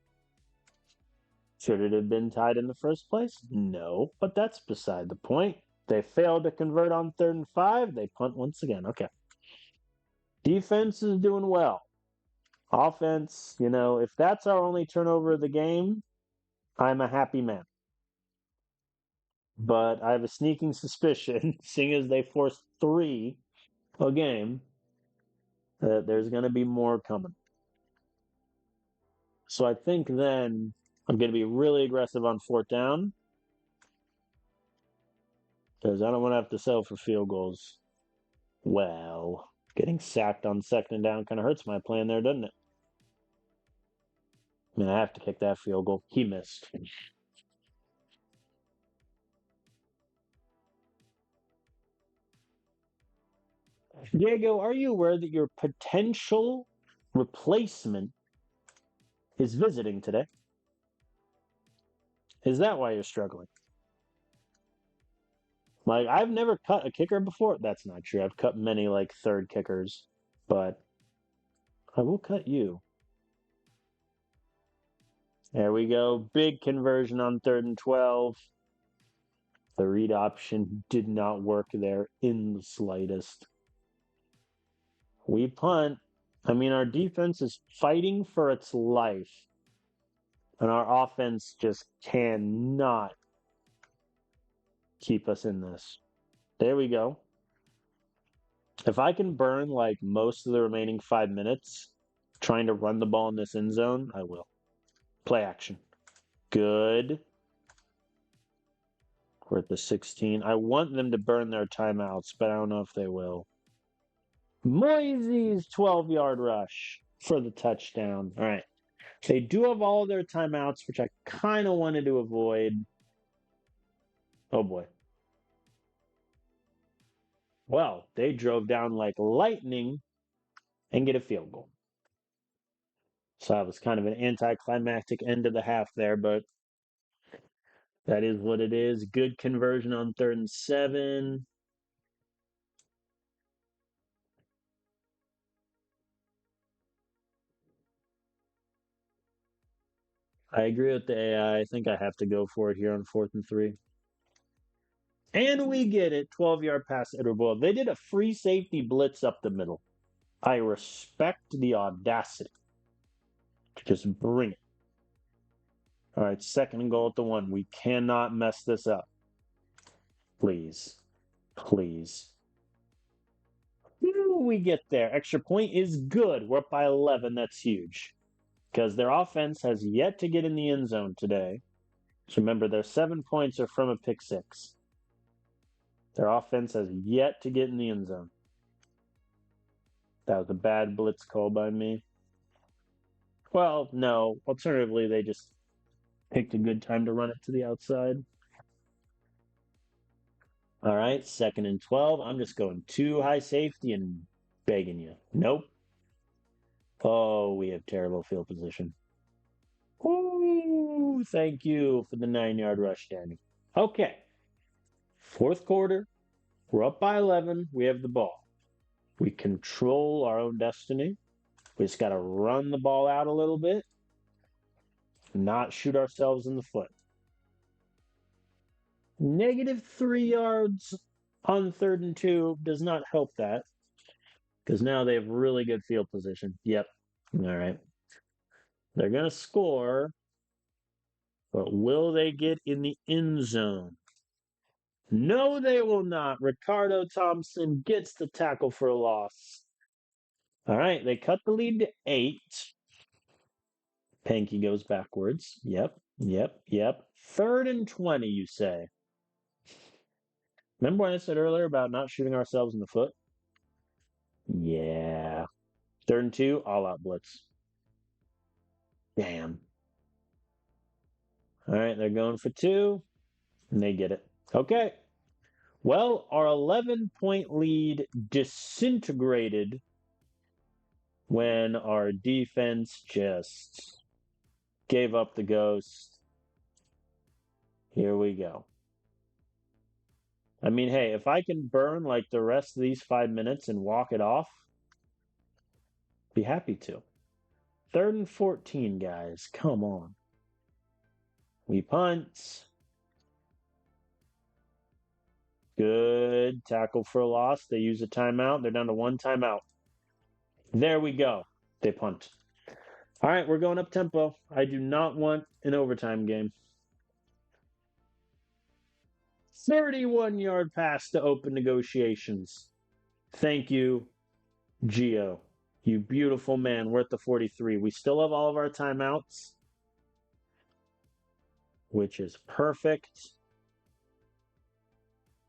Should it have been tied in the first place? No, but that's beside the point. They failed to convert on 3rd and 5. They punt once again. Okay. Defense is doing well. Offense, if that's our only turnover of the game, I'm a happy man. But I have a sneaking suspicion, seeing as they forced 3 a game, that there's going to be more coming. So I think then I'm going to be really aggressive on 4th down, because I don't want to have to settle for field goals. Well, getting sacked on 2nd and down kind of hurts my plan there, doesn't it? I mean, I have to kick that field goal. He missed. Diego, are you aware that your potential replacement is visiting today? Is that why you're struggling? Like, I've never cut a kicker before. That's not true. I've cut many, like, 3rd kickers, but I will cut you. There we go. Big conversion on 3rd and 12. The read option did not work there in the slightest. We punt. I mean, our defense is fighting for its life, and our offense just cannot keep us in this. There we go. If I can burn like most of the remaining 5 minutes trying to run the ball in this end zone, I will. Play action. Good. We're at the 16. I want them to burn their timeouts, but I don't know if they will. Moises 12-yard rush for the touchdown. All right. They do have all their timeouts, which I kind of wanted to avoid. Oh, boy. Well, they drove down like lightning and get a field goal. So that was kind of an anticlimactic end of the half there, but that is what it is. Good conversion on 3rd and 7. I agree with the AI. I think I have to go for it here on 4th and 3. And we get it. 12-yard pass Edward Boyle. They did a free safety blitz up the middle. I respect the audacity to just bring it. All right, 2nd and goal at the 1. We cannot mess this up. Please. Please. We get there. Extra point is good. We're up by 11. That's huge. Because their offense has yet to get in the end zone today. So remember, their 7 points are from a pick 6. Their offense has yet to get in the end zone. That was a bad blitz call by me. Well, no. Alternatively, they just picked a good time to run it to the outside. All right, 2nd and 12. I'm just going too high safety and begging you. Nope. Oh, we have terrible field position. Ooh. Woo! Thank you for the 9-yard rush, Danny. Okay. Fourth quarter. We're up by 11. We have the ball. We control our own destiny. We just got to run the ball out a little bit, not shoot ourselves in the foot. -3 yards on 3rd and 2 does not help that because now they have really good field position. Yep. All right. They're going to score, but will they get in the end zone? No, they will not. Ricardo Thompson gets the tackle for a loss. All right. They cut the lead to 8. Panky goes backwards. Yep. 3rd and 20, you say. Remember what I said earlier about not shooting ourselves in the foot? Yeah. 3rd and 2, all out blitz. Damn. All right, they're going for 2, and they get it. Okay. Well, our 11-point lead disintegrated when our defense just gave up the ghost. Here we go. I mean, hey, if I can burn like the rest of these 5 minutes and walk it off, be happy to. 3rd and 14, guys. Come on. We punt. Good tackle for a loss. They use a timeout. They're down to 1 timeout. There we go. They punt. All right, we're going up tempo. I do not want an overtime game. 31-yard pass to open negotiations. Thank you, Gio. You beautiful man. We're at the 43. We still have all of our timeouts, which is perfect.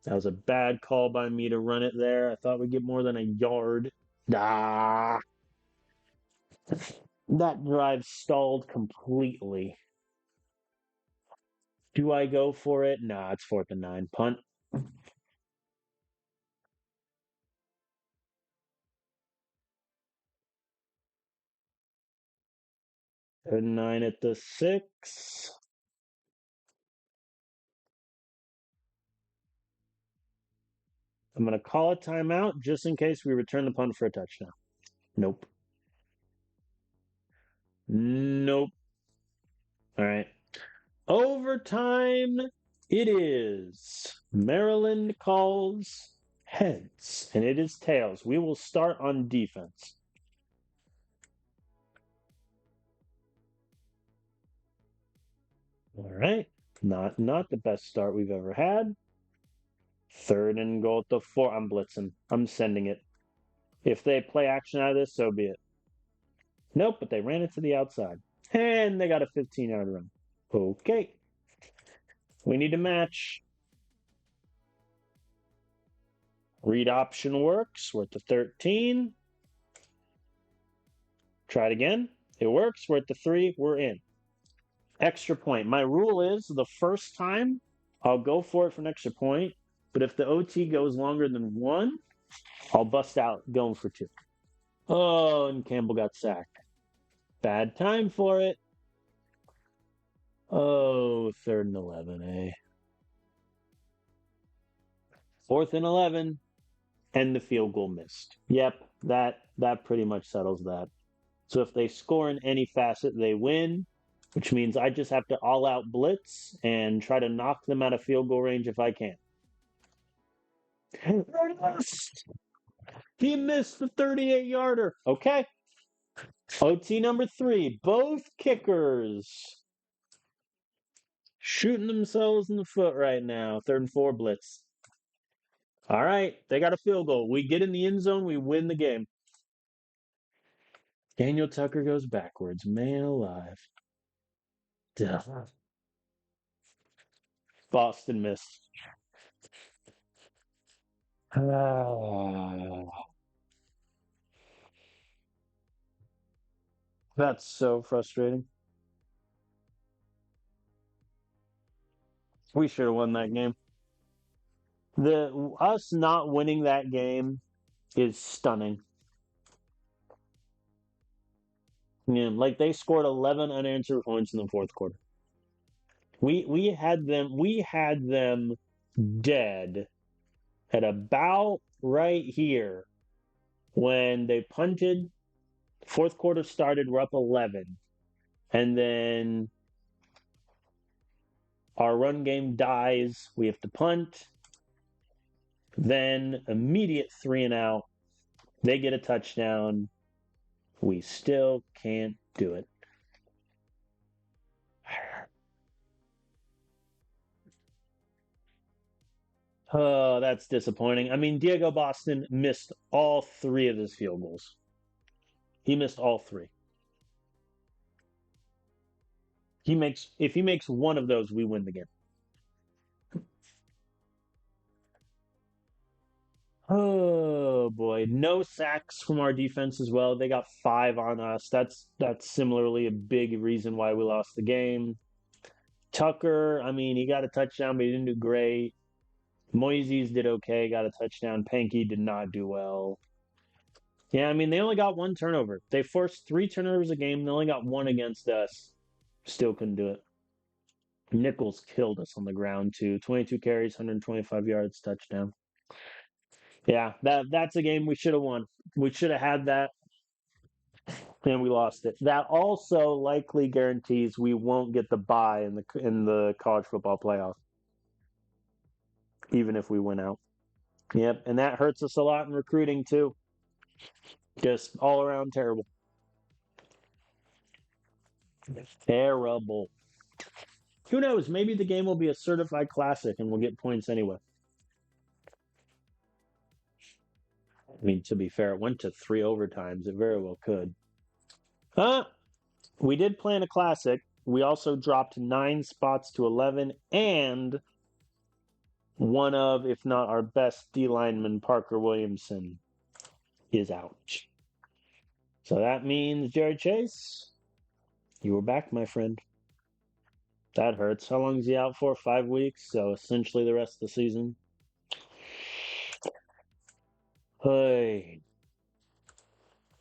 That was a bad call by me to run it there. I thought we'd get more than a yard. That drive stalled completely. Do I go for it? Nah, it's 4th and 9. Punt. 3rd and 9 at the 6. I'm going to call a timeout just in case we return the punt for a touchdown. Nope. All right. Overtime it is. Maryland calls heads, and it is tails. We will start on defense. All right. Not the best start we've ever had. 3rd and goal at the 4. I'm blitzing. I'm sending it. If they play action out of this, so be it. Nope, but they ran it to the outside. And they got a 15-yard run. Okay. We need to match. Read option works. We're at the 13. Try it again. It works. We're at the 3. We're in. Extra point. My rule is the first time I'll go for it for an extra point. But if the OT goes longer than 1, I'll bust out going for 2. Oh, and Campbell got sacked. Bad time for it. Oh, 3rd and 11, eh? 4th and 11, and the field goal missed. Yep, that pretty much settles that. So if they score in any facet, they win, which means I just have to all-out blitz and try to knock them out of field goal range if I can. He missed the 38-yarder. Okay. OT number 3. Both kickers shooting themselves in the foot right now. 3rd and 4 blitz. All right. They got a field goal. We get in the end zone. We win the game. Daniel Tucker goes backwards. Man alive. Duh. Boston missed. That's so frustrating. We should have won that game. Us not winning that game is stunning. Yeah, like they scored 11 unanswered points in the 4th quarter. We had them dead at about right here when they punted. Fourth quarter started, we're up 11. And then our run game dies. We have to punt. Then immediate 3-and-out. They get a touchdown. We still can't do it. Oh, that's disappointing. I mean, Diego Boston missed all three of his field goals. He missed all three. If he makes one of those, we win the game. Oh boy, no sacks from our defense as well. They got 5 on us. That's similarly a big reason why we lost the game. Tucker, I mean, he got a touchdown, but he didn't do great. Moises did okay, got a touchdown. Pankey did not do well. Yeah, I mean, they only got one turnover. They forced 3 turnovers a game. They only got one against us. Still couldn't do it. Nichols killed us on the ground too. 22 carries, 125 yards, touchdown. Yeah, that's a game we should have won. We should have had that, and we lost it. That also likely guarantees we won't get the bye in the college football playoff, even if we win out. Yep, and that hurts us a lot in recruiting too. Just all around terrible. Terrible. Who knows? Maybe the game will be a certified classic and we'll get points anyway. I mean, to be fair, it went to 3 overtimes. It very well could. We did plan a classic. We also dropped 9 spots to 11, and one of, if not our best D lineman, Parker Williamson, is out. So that means, Jared Chase, you were back, my friend. That hurts. How long is he out for? 5 weeks. So essentially the rest of the season. Hey.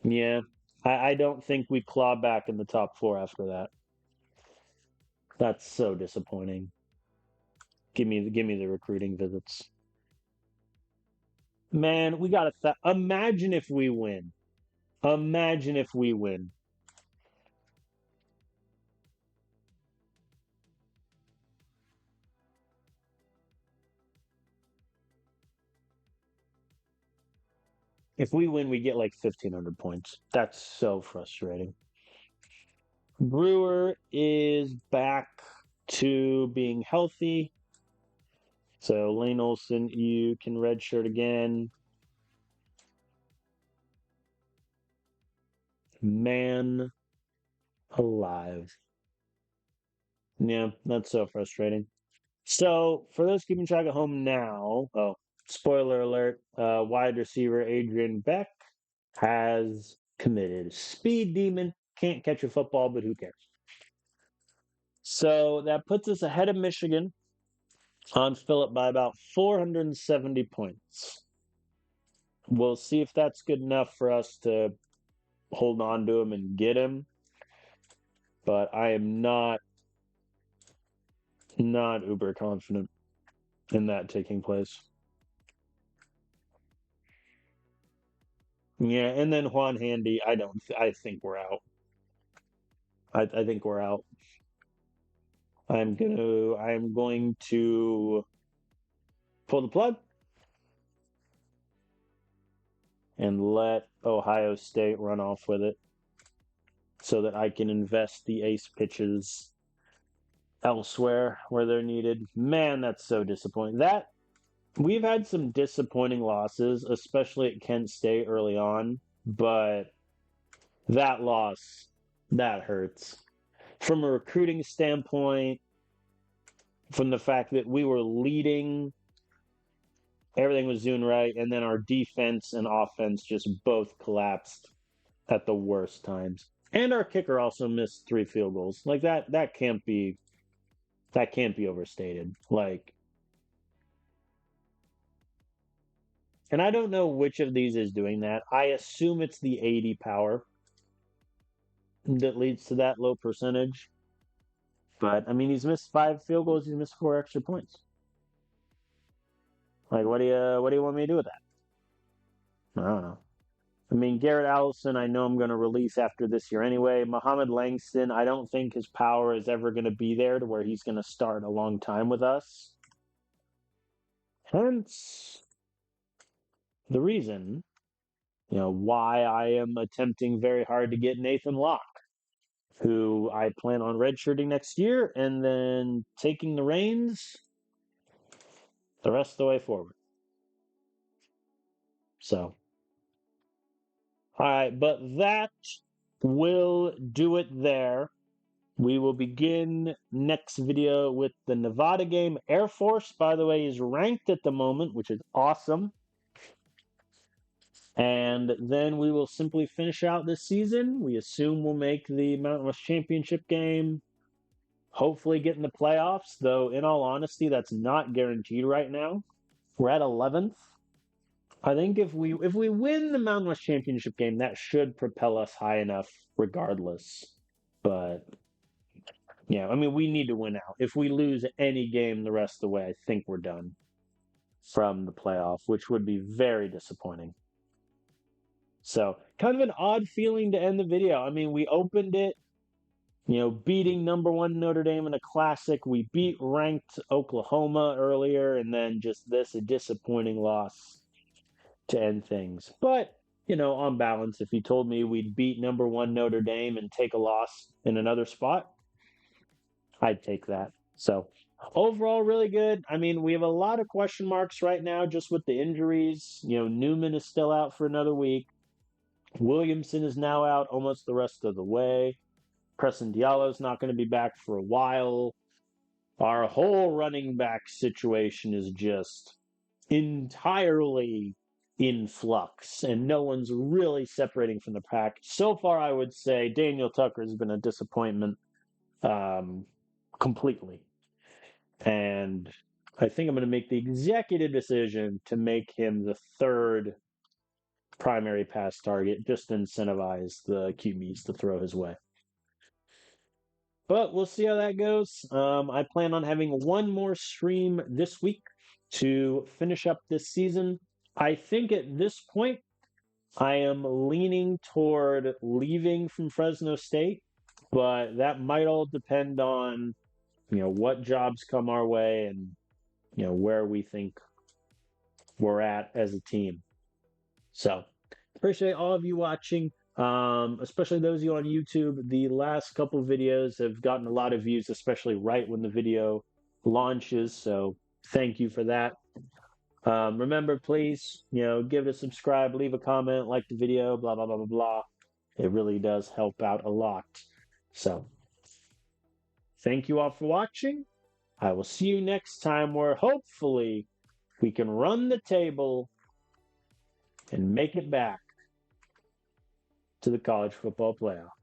Yeah. I don't think we claw back in the top 4 after that. That's so disappointing. Give me the recruiting visits. Man, we got to imagine if we win. Imagine if we win. If we win, we get like 1,500 points. That's so frustrating. Brewer is back to being healthy. So Lane Olson, you can redshirt again. Man alive. Yeah, that's so frustrating. So for those keeping track at home now, spoiler alert, wide receiver Adrian Beck has committed. Speed demon, can't catch a football, but who cares? So that puts us ahead of Michigan on Phillip by about 470 points. We'll see if that's good enough for us to hold on to him and get him. But I am not uber confident in that taking place. Yeah, and then Juan Handy, I think we're out. I think we're out. I'm going to pull the plug and let Ohio State run off with it so that I can invest the ace pitches elsewhere where they're needed. Man, that's so disappointing. That we've had some disappointing losses, especially at Kent State early on, but that loss, that hurts. From a recruiting standpoint, from the fact that we were leading, everything was doing right, and then our defense and offense just both collapsed at the worst times. And our kicker also missed 3 field goals. Like that can't be overstated. Like, and I don't know which of these is doing that. I assume it's the 80 power that leads to that low percentage. But I mean, he's missed 5 field goals. He's missed 4 extra points. Like, what do you want me to do with that? I don't know. I mean, Garrett Allison, I know I'm going to release after this year anyway. Muhammad Langston, I don't think his power is ever going to be there to where he's going to start a long time with us. Hence the reason, why I am attempting very hard to get Nathan Locke, who I plan on redshirting next year and then taking the reins the rest of the way forward. So, all right, but that will do it there. We will begin next video with the Nevada game. Air Force, by the way, is ranked at the moment, which is awesome. And then we will simply finish out this season. We assume we'll make the Mountain West Championship game. Hopefully get in the playoffs, though in all honesty, that's not guaranteed right now. We're at 11th. I think if we win the Mountain West Championship game, that should propel us high enough regardless. But yeah, I mean, we need to win out. If we lose any game the rest of the way, I think we're done from the playoff, which would be very disappointing. So, kind of an odd feeling to end the video. I mean, we opened it, beating #1 Notre Dame in a classic. We beat ranked Oklahoma earlier, and then just a disappointing loss to end things. But, on balance, if you told me we'd beat #1 Notre Dame and take a loss in another spot, I'd take that. So, overall, really good. I mean, we have a lot of question marks right now just with the injuries. Newman is still out for another week. Williamson is now out almost the rest of the way. Preston Diallo's not going to be back for a while. Our whole running back situation is just entirely in flux, and no one's really separating from the pack. So far, I would say Daniel Tucker has been a disappointment completely. And I think I'm going to make the executive decision to make him the third primary pass target, just to incentivize the QBs to throw his way. But we'll see how that goes. I plan on having one more stream this week to finish up this season. I think at this point, I am leaning toward leaving from Fresno State, but that might all depend on, what jobs come our way and, where we think we're at as a team. So, appreciate all of you watching, especially those of you on YouTube. The last couple videos have gotten a lot of views, especially right when the video launches. So, thank you for that. Remember, please, give it a subscribe, leave a comment, like the video, blah, blah, blah, blah, blah. It really does help out a lot. So, thank you all for watching. I will see you next time where hopefully we can run the table and make it back to the college football playoff.